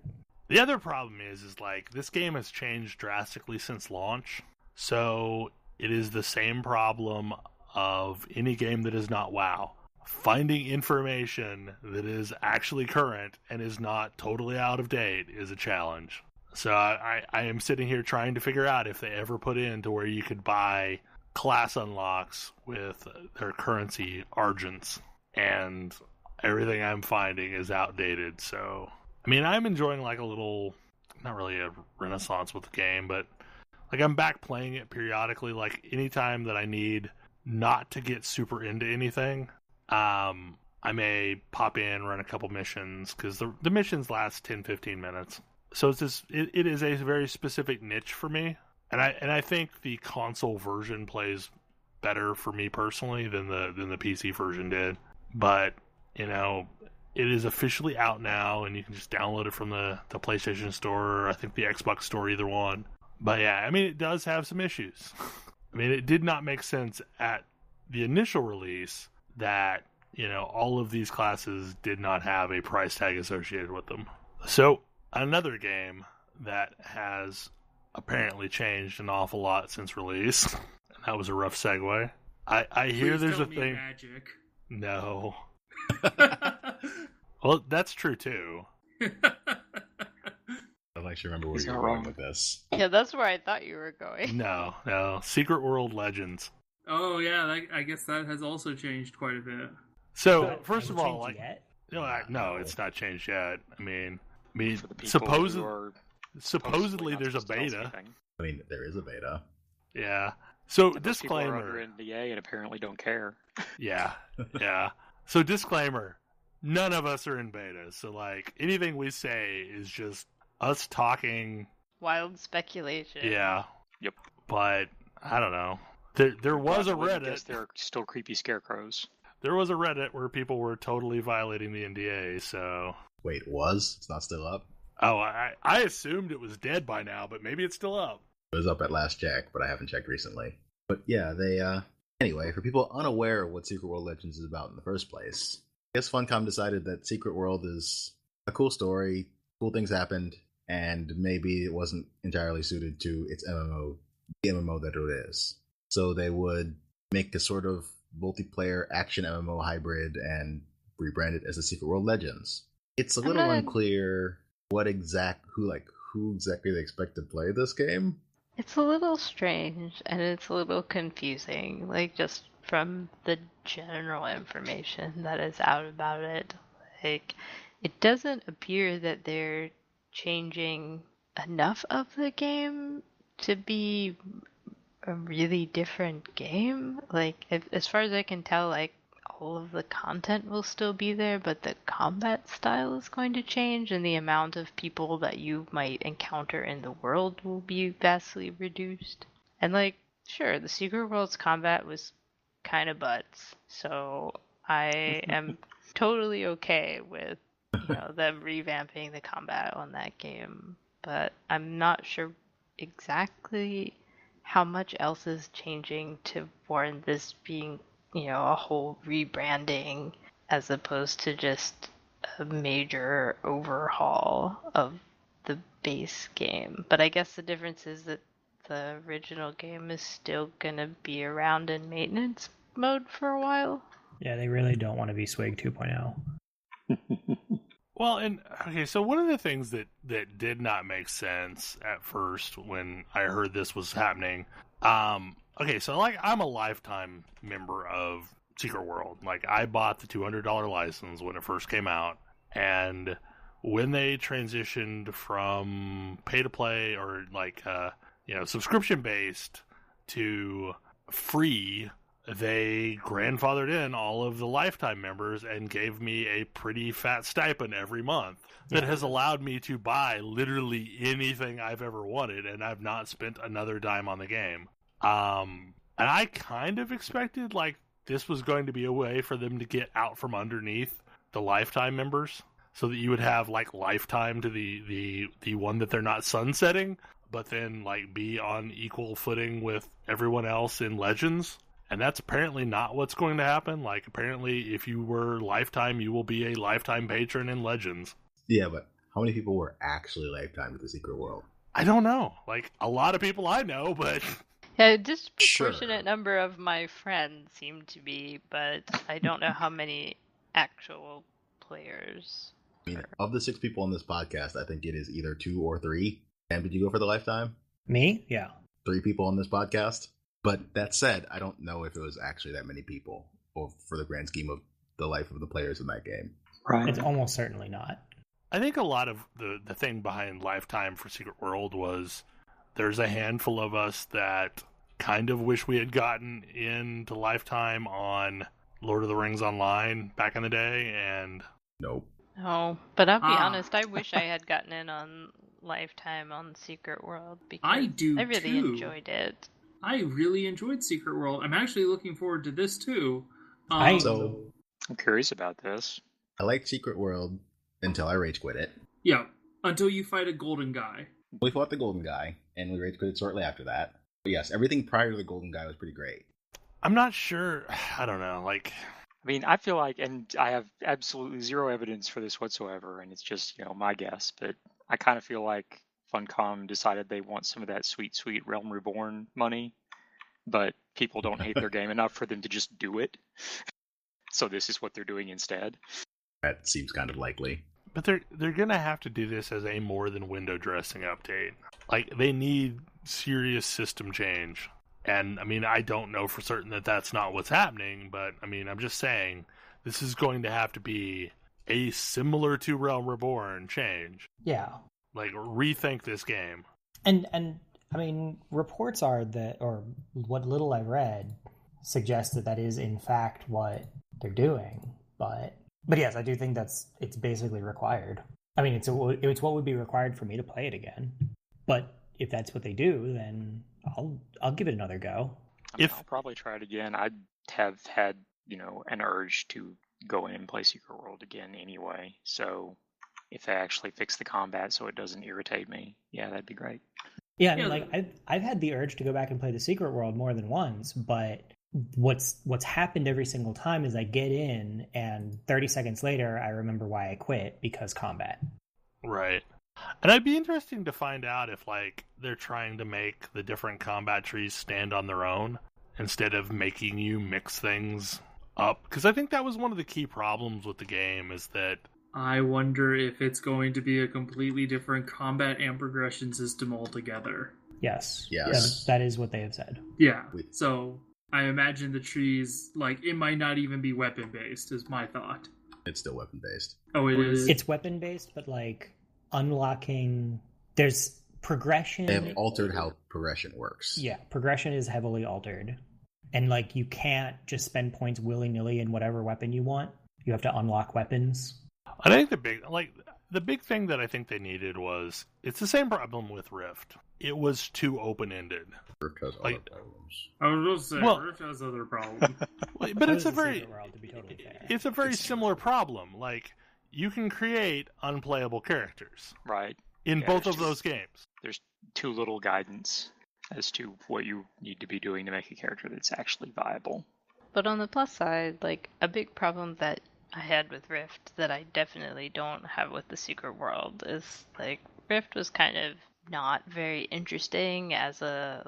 The other problem is like, this game has changed drastically since launch, so it is the same problem of any game that is not WoW. Finding information that is actually current and is not totally out of date is a challenge. So I am sitting here trying to figure out if they ever put in to where you could buy class unlocks with their currency Argents, and everything I'm finding is outdated. So, I mean, I'm enjoying like a little, not really a renaissance with the game, but like I'm back playing it periodically. Like anytime that I need not to get super into anything, I may pop in, run a couple missions, because the missions last 10-15 minutes. So it is a very specific niche for me, and I think the console version plays better for me personally than the PC version did. But it is officially out now, and you can just download it from the PlayStation Store, or I think the Xbox Store, either one. But yeah, I mean, it does have some issues. I mean, it did not make sense at the initial release that all of these classes did not have a price tag associated with them. So another game that has apparently changed an awful lot since release, and that was a rough segue. I hear Please there's tell a me thing. Magic. No. Well, that's true too. I'd like to remember where He's you're not going wrong. with this. Yeah, that's where I thought you were going. No. Secret World Legends. Oh yeah, I guess that has also changed quite a bit. So But first has of it all, changed like, yet? no, it's not changed yet. I mean, For the people who are supposedly not there's a supposed to tell us beta. anything. I mean, there is a beta. Yeah. So And those people are disclaimer. under NDA and apparently don't care. Yeah. So disclaimer. None of us are in beta. So like anything we say is just us talking. Wild speculation. Yeah. Yep. But I don't know. There was a I wouldn't guess Reddit. they're still creepy scarecrows. There was a Reddit where people were totally violating the NDA. So Wait, was? It's not still up? I assumed it was dead by now, but maybe it's still up. It was up at last check, but I haven't checked recently. But yeah, anyway, for people unaware of what Secret World Legends is about in the first place, I guess Funcom decided that Secret World is a cool story, cool things happened, and maybe it wasn't entirely suited to its MMO, the MMO that it is. So they would make a sort of multiplayer action MMO hybrid and rebrand it as the Secret World Legends. It's a little unclear who exactly they expect to play this game. It's a little strange and it's a little confusing, like just from the general information that is out about it. Like, it doesn't appear that they're changing enough of the game to be a really different game. Like, as far as I can tell, like, all of the content will still be there, but the combat style is going to change, and the amount of people that you might encounter in the world will be vastly reduced. And like, sure, the Secret World's combat was kind of butts, so I am totally okay with them revamping the combat on that game, but I'm not sure exactly how much else is changing to warrant this being a whole rebranding as opposed to just a major overhaul of the base game. But I guess the difference is that the original game is still gonna be around in maintenance mode for a while. Yeah, they really don't want to be Swig 2.0. Well, and okay, so one of the things that did not make sense at first when I heard this was happening, okay, so like I'm a lifetime member of Secret World. Like I bought the $200 license when it first came out, and when they transitioned from pay to play or like subscription based to free, they grandfathered in all of the lifetime members and gave me a pretty fat stipend every month that has allowed me to buy literally anything I've ever wanted, and I've not spent another dime on the game. And I kind of expected like this was going to be a way for them to get out from underneath the lifetime members, so that you would have like lifetime to the one that they're not sunsetting, but then like be on equal footing with everyone else in Legends. And that's apparently not what's going to happen. Like, apparently, if you were lifetime, you will be a lifetime patron in Legends. Yeah, but how many people were actually lifetime with the Secret World? I don't know. Like, a lot of people I know, but... Yeah, a disproportionate number of my friends seem to be, but I don't know how many actual players. I mean, of the 6 people on this podcast, I think it is either 2 or 3. Sam, did you go for the lifetime? Me? Yeah. 3 people on this podcast? But that said, I don't know if it was actually that many people, or for the grand scheme of the life of the players in that game. Right. It's almost certainly not. I think a lot of the thing behind Lifetime for Secret World was there's a handful of us that kind of wish we had gotten into Lifetime on Lord of the Rings Online back in the day, and... Nope. Oh, but I'll be honest, I wish I had gotten in on Lifetime on Secret World, because I really enjoyed it. I really enjoyed Secret World. I'm actually looking forward to this too. I'm curious about this. I liked Secret World until I rage quit it. Yeah, until you fight a golden guy. We fought the golden guy, and we rage quit it shortly after that. But yes, everything prior to the golden guy was pretty great. I'm not sure. I don't know. Like, I mean, I feel like, and I have absolutely zero evidence for this whatsoever, and it's just, my guess, but I kind of feel like Funcom decided they want some of that sweet, sweet Realm Reborn money, but people don't hate their game enough for them to just do it. So this is what they're doing instead. That seems kind of likely. But they're going to have to do this as a more than window dressing update. Like, they need serious system change. And, I mean, I don't know for certain that that's not what's happening, but, I mean, I'm just saying, this is going to have to be a similar to Realm Reborn change. Yeah. Like, rethink this game. And I mean, reports are that, or what little I've read, suggests that is in fact what they're doing. But yes, I do think it's basically required. I mean, it's what would be required for me to play it again. But if that's what they do, then I'll give it another go. I'll probably try it again. I'd have had, an urge to go in and play Secret World again anyway. So if they actually fix the combat so it doesn't irritate me, yeah, that'd be great. Yeah, I mean, like I've had the urge to go back and play the Secret World more than once, but what's happened every single time is I get in and 30 seconds later I remember why I quit, because combat. Right. And I'd be interesting to find out if like they're trying to make the different combat trees stand on their own instead of making you mix things up, because I think that was one of the key problems with the game, is that I wonder if it's going to be a completely different combat and progression system altogether. Yes. Yes. That is what they have said. Yeah. So I imagine the trees, like, it might not even be weapon-based, is my thought. It's still weapon-based. Oh, it is? It's weapon-based, but, like, unlocking... There's progression... They have altered how progression works. Yeah, progression is heavily altered. And, like, you can't just spend points willy-nilly in whatever weapon you want. You have to unlock weapons. I think the big thing that I think they needed was, it's the same problem with Rift. It was too open-ended. Rift has other problems. I was going to say, Rift has other problems. But it's a very, world, to be totally fair. it's a very similar problem. Like, you can create unplayable characters. Right. In both of those games. There's too little guidance as to what you need to be doing to make a character that's actually viable. But on the plus side, like, a big problem that I had with Rift that I definitely don't have with the Secret World is, like, Rift was kind of not very interesting as a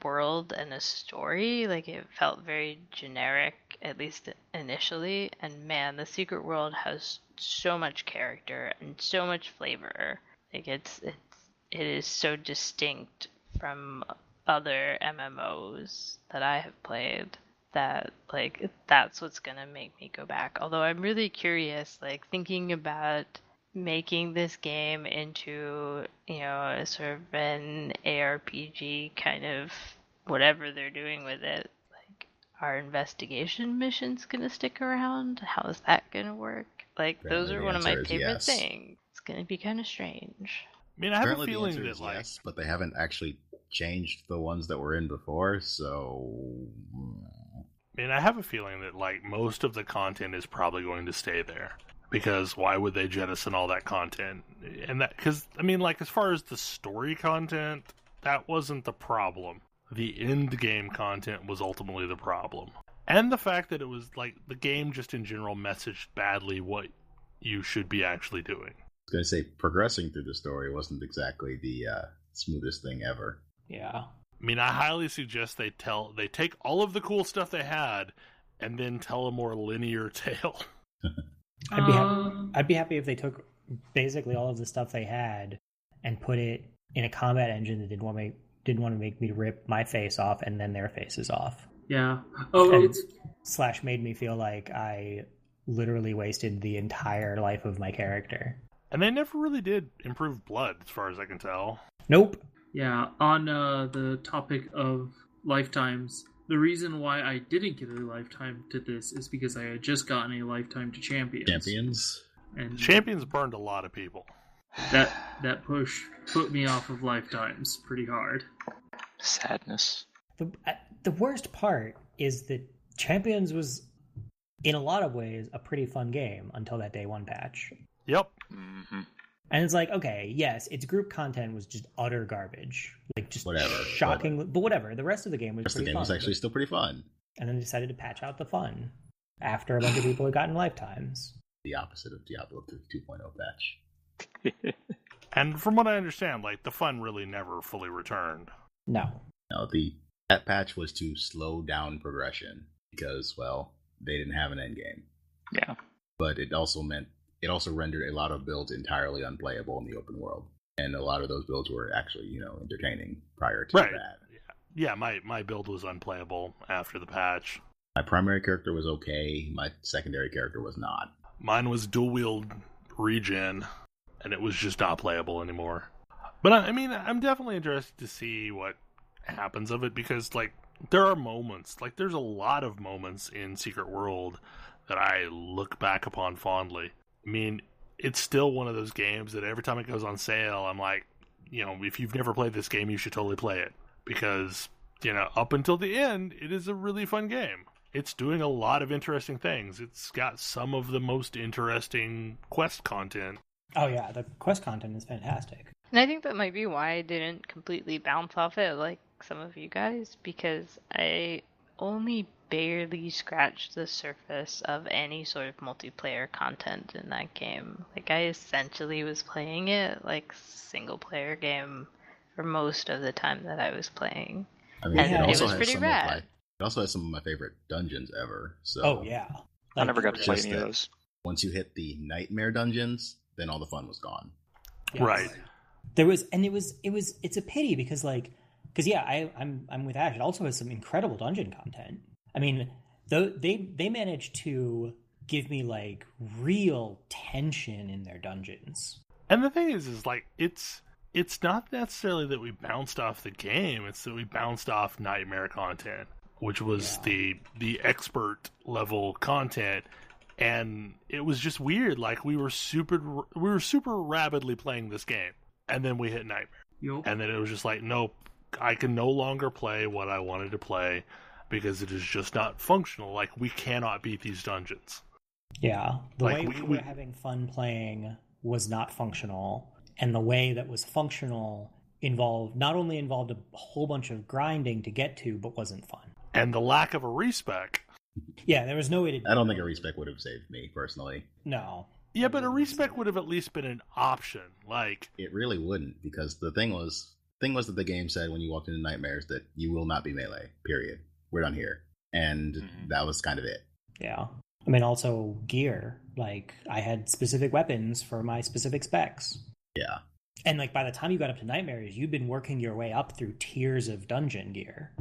world and a story. Like, it felt very generic, at least initially. And man, the Secret World has so much character and so much flavor. Like, it is so distinct from other MMOs that I have played that, like, that's what's gonna make me go back. Although I'm really curious, like, thinking about making this game into, a sort of an ARPG kind of whatever they're doing with it. Like, are investigation missions gonna stick around? How is that gonna work? Like, those are one of my favorite things. It's gonna be kind of strange. I mean, I have a feeling that, like... Yes, but they haven't actually changed the ones that were in before, so... I I mean, I have a feeling that like most of the content is probably going to stay there, because why would they jettison all that content? And that, because I mean, like as far as the story content, that wasn't the problem. The end game content was ultimately the problem, and the fact that it was like the game just in general messaged badly what you should be actually doing. I was going to say, progressing through the story wasn't exactly the smoothest thing ever. Yeah. I mean, I highly suggest they take all of the cool stuff they had and then tell a more linear tale. I'd be happy if they took basically all of the stuff they had and put it in a combat engine that didn't want to make me rip my face off and then their faces off. Yeah. Oh, and it's / made me feel like I literally wasted the entire life of my character. And they never really did improve blood, as far as I can tell. Nope. yeah. On the topic of lifetimes, the reason why I didn't get a lifetime to this is because I had just gotten a lifetime to Champions. And Champions burned a lot of people. That push put me off of lifetimes pretty hard. Sadness. The worst part is that Champions was, in a lot of ways, a pretty fun game until that day one patch. Yep. Mm-hmm. And it's like, okay, yes, its group content was just utter garbage. Like, just Whatever. shocking. But whatever. The rest of the game was The rest of pretty the game fun. was actually still pretty fun. And then they decided to patch out the fun after a bunch of people had gotten lifetimes. The opposite of Diablo 2.0 patch. And from what I understand, like, the fun really never fully returned. No. No, that patch was to slow down progression because, well, they didn't have an endgame. Yeah. But it also rendered a lot of builds entirely unplayable in the open world. And a lot of those builds were actually, entertaining prior to that. Yeah, my build was unplayable after the patch. My primary character was okay. My secondary character was not. Mine was dual wield regen, and it was just not playable anymore. But I mean, I'm definitely interested to see what happens of it, because like there are moments, like there's a lot of moments in Secret World that I look back upon fondly. I mean, it's still one of those games that every time it goes on sale, I'm like, if you've never played this game, you should totally play it, because up until the end, it is a really fun game. It's doing a lot of interesting things. It's got some of the most interesting quest content. Oh yeah, the quest content is fantastic. And I think that might be why I didn't completely bounce off it like some of you guys, because I only barely scratched the surface of any sort of multiplayer content in that game. Like, I essentially was playing it like single player game for most of the time that I was playing. I mean, And it it also was has pretty some rad. It also has some of my favorite dungeons ever. So Oh yeah. I never got to play just any of that- those. once you hit the nightmare dungeons, then all the fun was gone. Yes. Right. It's a pity because I'm with Ash. It also has some incredible dungeon content. I mean, they managed to give me like real tension in their dungeons. And the thing is like it's not necessarily that we bounced off the game, it's that we bounced off nightmare content, which was the expert level content, and it was just weird. Like we were super rapidly playing this game, and then we hit nightmare. Yup. And then it was just like, nope, I can no longer play what I wanted to play because it is just not functional. Like, we cannot beat these dungeons. Yeah. The Like, way we- we were having fun playing was not functional, and the way that was functional not only involved a whole bunch of grinding to get to, but wasn't fun. And the lack of a respec. Yeah, there was no way to... I don't think a respec would have saved me, personally. No. Yeah, but a respec would have at least been an option. Like, It really wouldn't, because the thing was that the game said when you walked into Nightmares that you will not be melee, period. We're done here. And that was kind of it. Yeah. I mean, also gear. Like, I had specific weapons for my specific specs. Yeah. And, like, by the time you got up to Nightmares, you'd been working your way up through tiers of dungeon gear.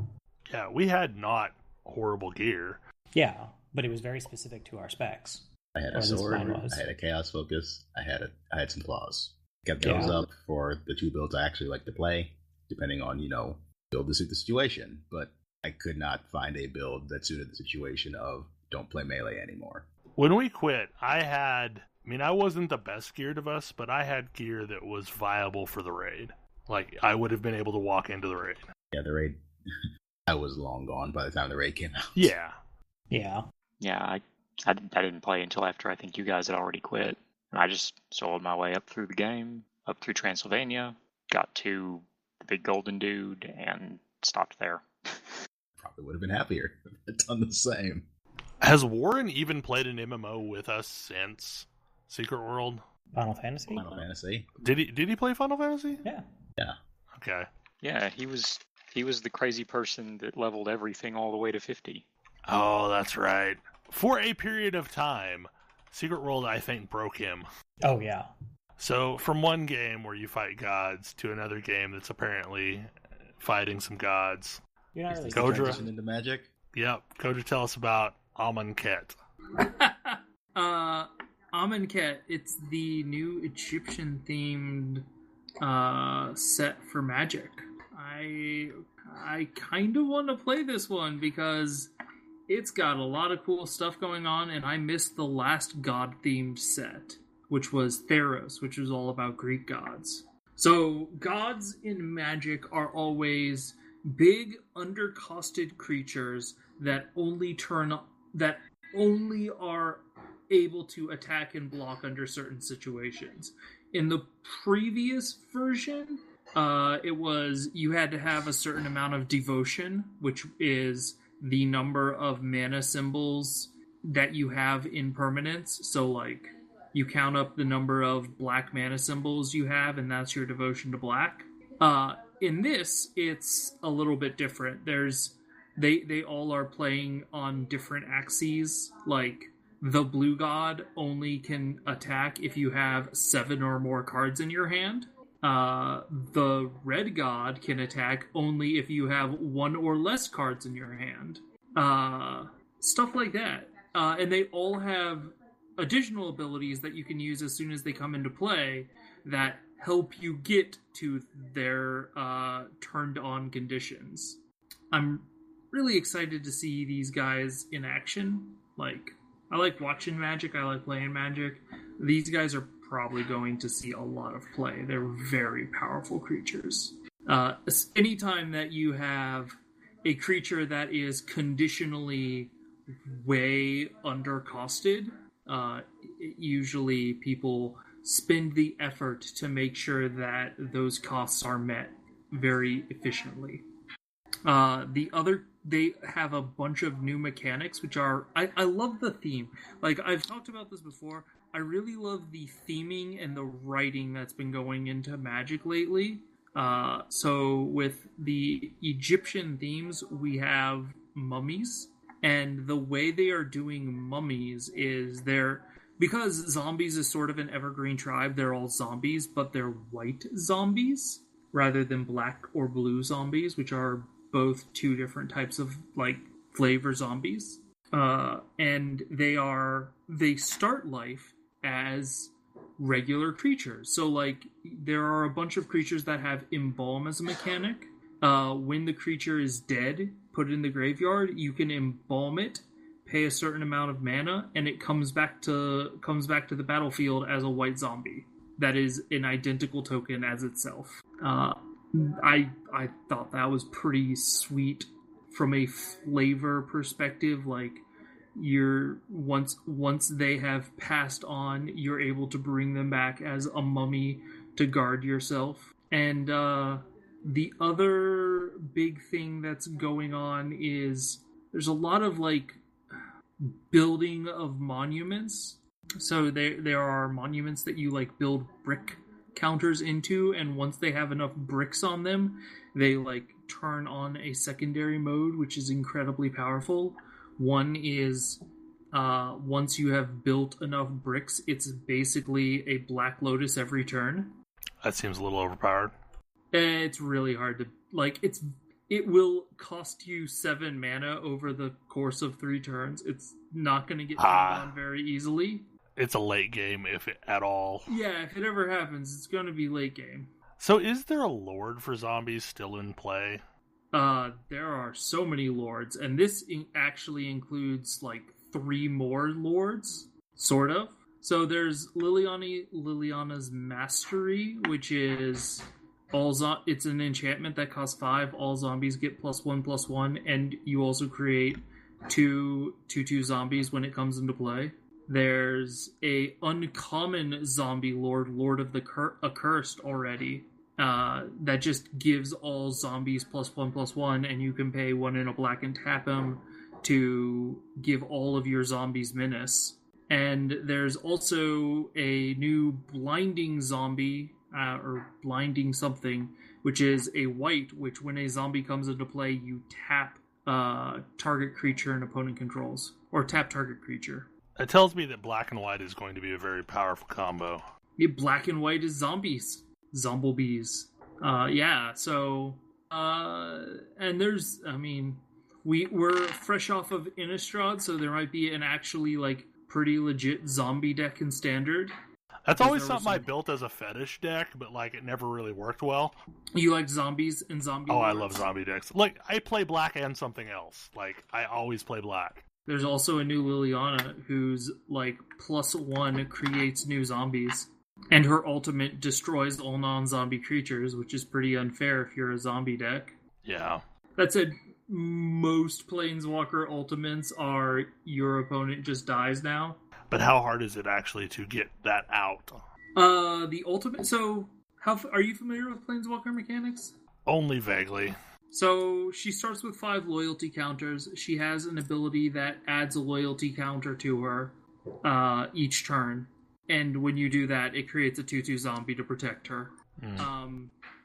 yeah, we had not horrible gear. Yeah, but it was very specific to our specs. I had Or a at least sword, mine was. I had a chaos focus, I had some claws. Kept those up for the two builds I actually like to play, depending on, build to suit the situation. But I could not find a build that suited the situation of don't play melee anymore. When we quit, I wasn't the best geared of us, but I had gear that was viable for the raid. Like, I would have been able to walk into the raid. Yeah, the raid, I was long gone by the time the raid came out. Yeah. Yeah. Yeah, I didn't play until after I think you guys had already quit. And I just sold my way up through the game, up through Transylvania, got to the big golden dude, and stopped there. Probably would have been happier if I'd done the same. Has Warren even played an MMO with us since Secret World? Final Fantasy? Final Fantasy. Did he play Final Fantasy? Yeah. Yeah. Okay. Yeah, he was the crazy person that leveled everything all the way to 50. Oh, that's right. For a period of time, Secret World, I think, broke him. Oh, yeah. So, from one game where you fight gods to another game that's apparently fighting some gods. You're not Is really this the Kodra. transition into Magic? Yep. Kodra, tell us about Amonkhet. Amonkhet, it's the new Egyptian-themed set for Magic. I kind of want to play this one because it's got a lot of cool stuff going on, and I missed the last god-themed set, which was Theros, which was all about Greek gods. So, gods in Magic are always big, undercosted creatures that only are able to attack and block under certain situations. In the previous version, it was you had to have a certain amount of devotion, which is the number of mana symbols that you have in permanence. So, like, you count up the number of black mana symbols you have, and that's your devotion to black. In this, it's a little bit different. They all are playing on different axes. Like, the blue god only can attack if you have 7 or more cards in your hand. The red god can attack only if you have 1 or less cards in your hand. Stuff like that. And they all have additional abilities that you can use as soon as they come into play that help you get to their turned on conditions. I'm really excited to see these guys in action. Like, I like watching Magic, I like playing Magic. These guys are probably going to see a lot of play. They're very powerful creatures. Anytime that you have a creature that is conditionally way undercosted, usually people spend the effort to make sure that those costs are met very efficiently. They have a bunch of new mechanics, which are... I love the theme. Like, I've talked about this before. I really love the theming and the writing that's been going into Magic lately. So with the Egyptian themes, we have mummies. And the way they are doing mummies is because zombies is sort of an evergreen tribe, they're all zombies, but they're white zombies rather than black or blue zombies, which are both two different types of, like, flavor zombies. And they start life as regular creatures. So, like, there are a bunch of creatures that have embalm as a mechanic. When the creature is dead, put it in the graveyard, you can embalm it, pay a certain amount of mana, and it comes back to the battlefield as a white zombie. That is an identical token as itself. I thought that was pretty sweet from a flavor perspective. Like, once they have passed on, you're able to bring them back as a mummy to guard yourself. And the other big thing that's going on is there's a lot of, like, building of monuments. So there are monuments that you, like, build brick counters into, and once they have enough bricks on them, they, like, turn on a secondary mode, which is incredibly powerful. One is once you have built enough bricks, it's basically a Black Lotus every turn. That seems a little overpowered. It's really hard to, like, it will cost you 7 mana over the course of 3 turns. It's not going to get turned on very easily. It's a late game, if it, at all. Yeah, if it ever happens, it's going to be late game. So is there a lord for zombies still in play? There are so many lords, and this actually includes, like, 3 more lords, sort of. So there's Liliana's Mastery, which is it's an enchantment that costs 5. All zombies get +1/+1, and you also create two zombies when it comes into play. There's a uncommon zombie lord of the accursed already. That just gives all zombies +1/+1, and you can pay 1 in a black and tap him to give all of your zombies menace. And there's also a new blinding zombie, or blinding something, which is a white, which when a zombie comes into play, you tap target creature and opponent controls. Or tap target creature. It tells me that black and white is going to be a very powerful combo. Yeah, black and white is zombies. Zomblebees. Yeah, so... and there's, I mean... We're fresh off of Innistrad, so there might be an actually, like, pretty legit zombie deck in Standard. That's always something I built as a fetish deck, but, like, it never really worked well. You like zombies and zombie Oh, lords? I love zombie decks. Like, I play black and something else. Like, I always play black. There's also a new Liliana who's, like, +1 creates new zombies. And her ultimate destroys all non-zombie creatures, which is pretty unfair if you're a zombie deck. Yeah. That said, most Planeswalker ultimates are your opponent just dies now. But how hard is it actually to get that out? The ultimate... So, are you familiar with Planeswalker mechanics? Only vaguely. So, she starts with 5 loyalty counters. She has an ability that adds a loyalty counter to her each turn. And when you do that, it creates a 2/2 zombie to protect her.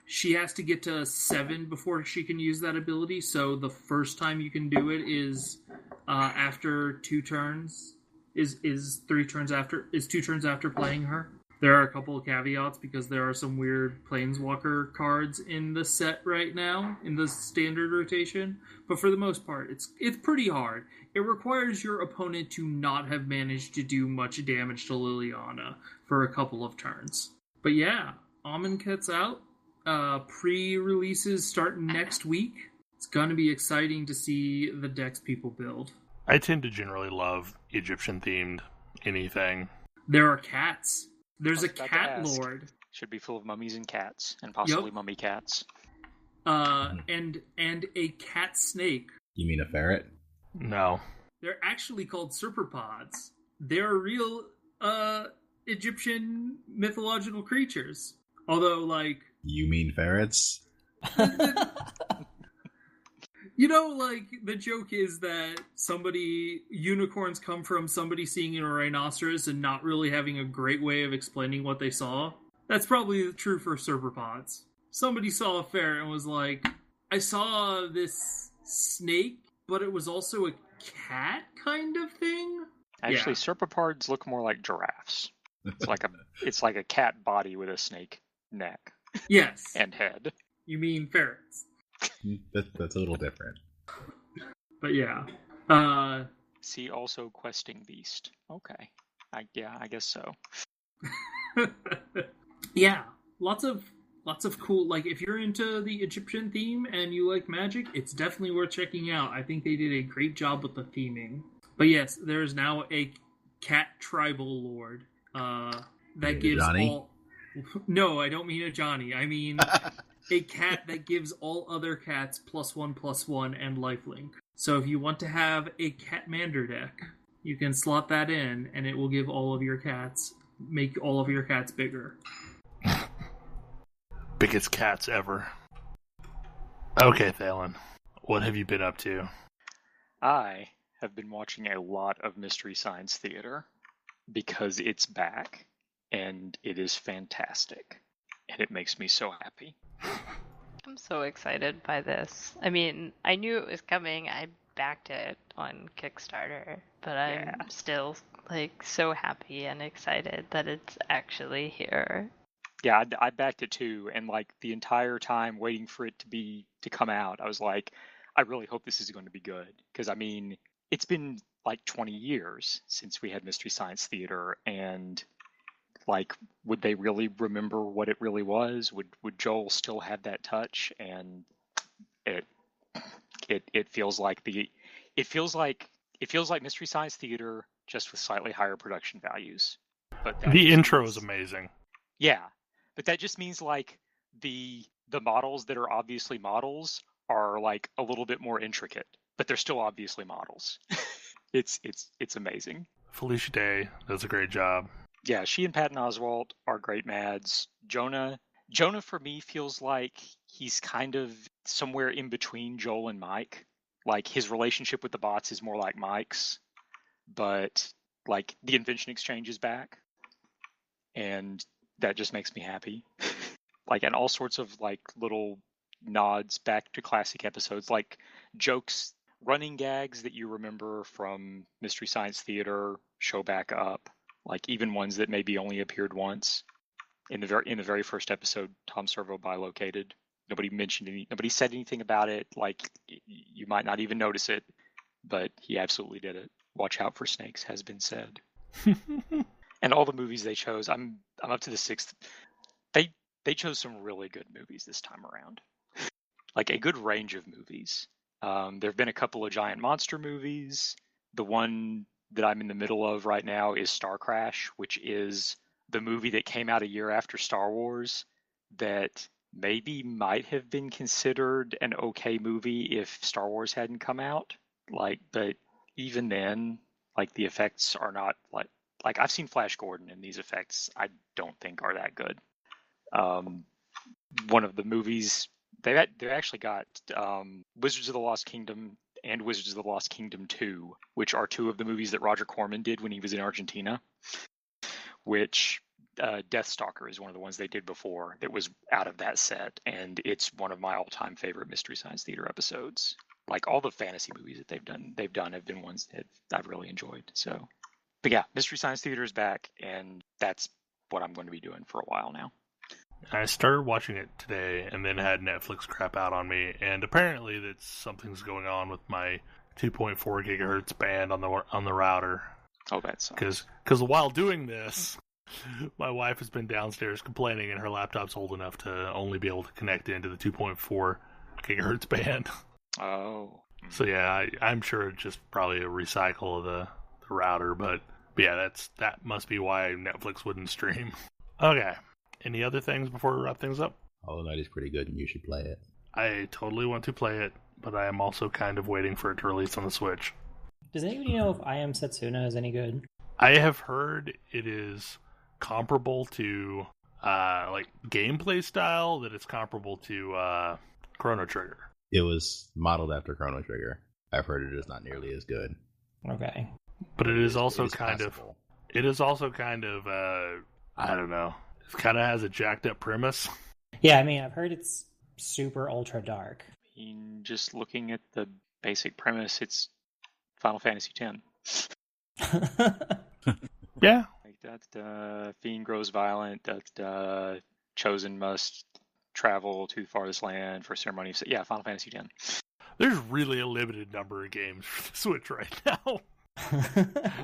She has to get to 7 before she can use that ability. So the first time you can do it is after 2 turns. Is 2 turns after playing her. There are a couple of caveats because there are some weird Planeswalker cards in the set right now in the standard rotation. But for the most part, it's pretty hard. It requires your opponent to not have managed to do much damage to Liliana for a couple of turns. But yeah, Amonkhet's out. Pre-releases start next week. It's gonna be exciting to see the decks people build. I tend to generally love Egyptian-themed anything. There are cats. There's a cat lord. Should be full of mummies and cats, and possibly mummy cats. And a cat snake. You mean a ferret? No. They're actually called serpopods. They're real Egyptian mythological creatures. Although, like... You mean ferrets? You know, like, the joke is that unicorns come from somebody seeing a rhinoceros and not really having a great way of explaining what they saw. That's probably true for serpopods. Somebody saw a ferret and was like, I saw this snake, but it was also a cat kind of thing? Actually, serpopods look more like giraffes. It's like a cat body with a snake neck. Yes. And head. You mean ferrets. That's a little different. But yeah. See also questing beast. Okay. I guess so. Yeah. Lots of cool, like, if you're into the Egyptian theme and you like Magic, it's definitely worth checking out. I think they did a great job with the theming. But yes, there's now a cat tribal lord that gives Johnny? all... No, I don't mean a Johnny. I mean a cat that gives all other cats +1/+1 and lifelink. So if you want to have a Catmander deck, you can slot that in, and it will give make all of your cats bigger. Biggest cats ever. Okay, Thalen. What have you been up to? I have been watching a lot of Mystery Science Theater because it's back, and it is fantastic. And it makes me so happy. I'm so excited by this. I mean, I knew it was coming. I backed it on Kickstarter, but I'm still, like, so happy and excited that it's actually here. Yeah, I backed it too, and like the entire time waiting for it to come out, I was like, I really hope this is going to be good, because I mean, it's been like 20 years since we had Mystery Science Theater, and like, would they really remember what it really was? Would Joel still have that touch? And it feels like Mystery Science Theater just with slightly higher production values. But The intro is amazing. Yeah. But that just means like the models that are obviously models are like a little bit more intricate. but they're still obviously models. It's amazing. Felicia Day does a great job. Yeah, she and Patton Oswalt are great Mads. Jonah for me feels like he's kind of somewhere in between Joel and Mike. Like his relationship with the bots is more like Mike's, but like the Invention Exchange is back, and that just makes me happy. Like, and all sorts of like little nods back to classic episodes, like jokes, running gags that you remember from Mystery Science Theater show back up. Like even ones that maybe only appeared once. In the very first episode, Tom Servo bilocated. Nobody said anything about it. Like you might not even notice it, but he absolutely did it. Watch out for snakes has been said. And all the movies they chose, I'm up to the 6th. They chose some really good movies this time around. Like a good range of movies. There have been a couple of giant monster movies. The one that I'm in the middle of right now is Star Crash, which is the movie that came out a year after Star Wars that maybe might have been considered an okay movie if Star Wars hadn't come out. Like, but even then, like the effects are not like I've seen Flash Gordon, and these effects I don't think are that good. One of the movies they actually got Wizards of the Lost Kingdom and Wizards of the Lost Kingdom 2, which are two of the movies that Roger Corman did when he was in Argentina, which Deathstalker is one of the ones they did before that was out of that set, and it's one of my all-time favorite Mystery Science Theater episodes. Like all the fantasy movies that they've done have been ones that I've really enjoyed. So, but yeah, Mystery Science Theater is back, and that's what I'm going to be doing for a while now. I started watching it today and then had Netflix crap out on me, and apparently that something's going on with my 2.4 gigahertz band on the router. Oh, that's because while doing this, my wife has been downstairs complaining, and her laptop's old enough to only be able to connect into the 2.4 gigahertz band. Oh. So yeah, I'm sure it's just probably a recycle of the router, but yeah, that must be why Netflix wouldn't stream. Okay. Any other things before we wrap things up? Hollow Knight is pretty good, and you should play it. I totally want to play it, but I am also kind of waiting for it to release on the Switch. Does anybody know if I Am Setsuna is any good? I have heard it is comparable to like gameplay style, that it's comparable to Chrono Trigger. It was modeled after Chrono Trigger. I've heard it is not nearly as good. Okay. But it is also passable. I don't know. It kind of has a jacked up premise. Yeah, I mean, I've heard it's super ultra dark. I mean, just looking at the basic premise, it's Final Fantasy X. Yeah. Like that fiend grows violent, that chosen must travel to the farthest land for ceremony. So, yeah, Final Fantasy X. There's really a limited number of games for the Switch right now.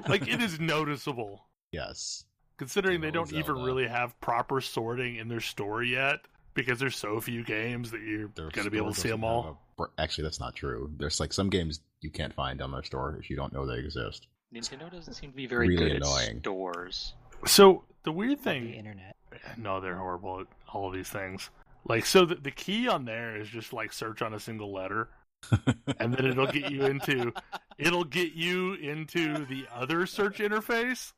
Like, it is noticeable. Yes. Considering they don't even really have proper sorting in their store yet, because there's so few games that you're going to be able to see them all. Actually, that's not true. There's like some games you can't find on their store if you don't know they exist. Nintendo doesn't seem to be very Really good annoying. at stores. So, the weird thing... The internet. No, they're horrible at all of these things. Like, so the key on there is just like search on a single letter. And then it'll get you into the other search interface,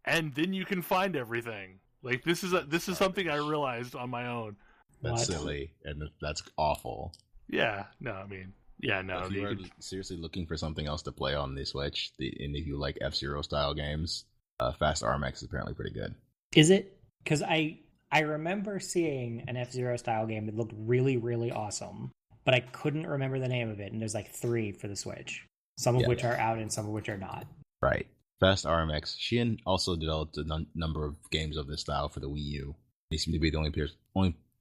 and then you can find everything. Like this is something I realized on my own. That's silly, and that's awful. Yeah, no, I mean, yeah, no. If you are seriously looking for something else to play on the Switch, and if you like F-Zero style games, Fast RMX is apparently pretty good. Is it? Because I remember seeing an F-Zero style game that looked really, really awesome, but I couldn't remember the name of it, and there's like 3 for the Switch. Some of which are out and some of which are not. Right. Fast RMX. Shein also developed a number of games of this style for the Wii U. They seem to be the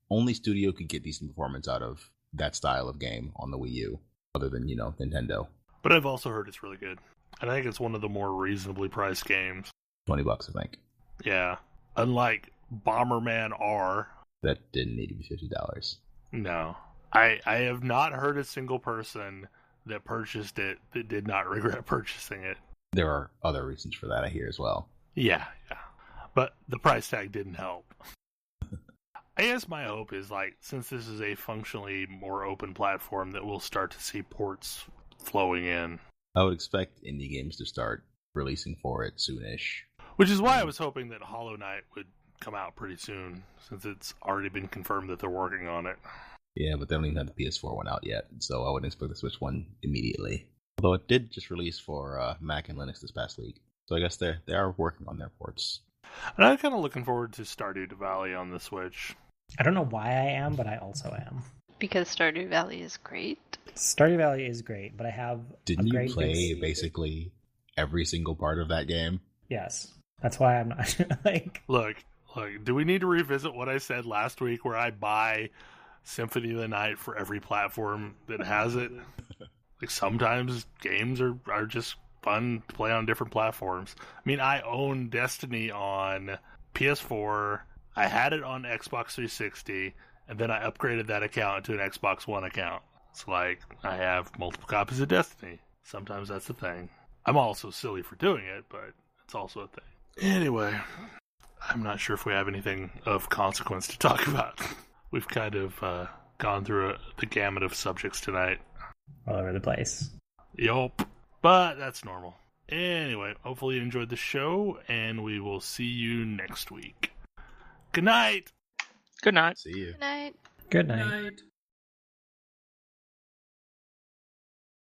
only studio could get decent performance out of that style of game on the Wii U, other than, Nintendo. But I've also heard it's really good. And I think it's one of the more reasonably priced games. $20, I think. Yeah. Unlike Bomberman R. That didn't need to be $50. No. I have not heard a single person that purchased it that did not regret purchasing it. There are other reasons for that, I hear, as well. Yeah. But the price tag didn't help. I guess my hope is, like, since this is a functionally more open platform, that we'll start to see ports flowing in. I would expect indie games to start releasing for it soonish. Which is why I was hoping that Hollow Knight would come out pretty soon, since it's already been confirmed that they're working on it. Yeah, but they don't even have the PS4 one out yet, so I wouldn't expect the Switch one immediately. Although it did just release for Mac and Linux this past week, so I guess they are working on their ports. And I'm kind of looking forward to Stardew Valley on the Switch. I don't know why I am, but I also am. Because Stardew Valley is great. Stardew Valley is great, but I have Didn't you play basically every single part of that game? Yes. That's why I'm not like... Look, do we need to revisit what I said last week where I buy Symphony of the Night for every platform that has it? Like, sometimes games are just fun to play on different platforms. I mean, I own Destiny on PS4, I had it on Xbox 360, and then I upgraded that account to an Xbox One account. It's like, I have multiple copies of Destiny. Sometimes that's a thing. I'm also silly for doing it, but it's also a thing. Anyway, I'm not sure if we have anything of consequence to talk about. We've kind of gone through the gamut of subjects tonight. All over the place. Yup. But that's normal. Anyway, hopefully you enjoyed the show, and we will see you next week. Good night! Good night. See you. Good night. Good night.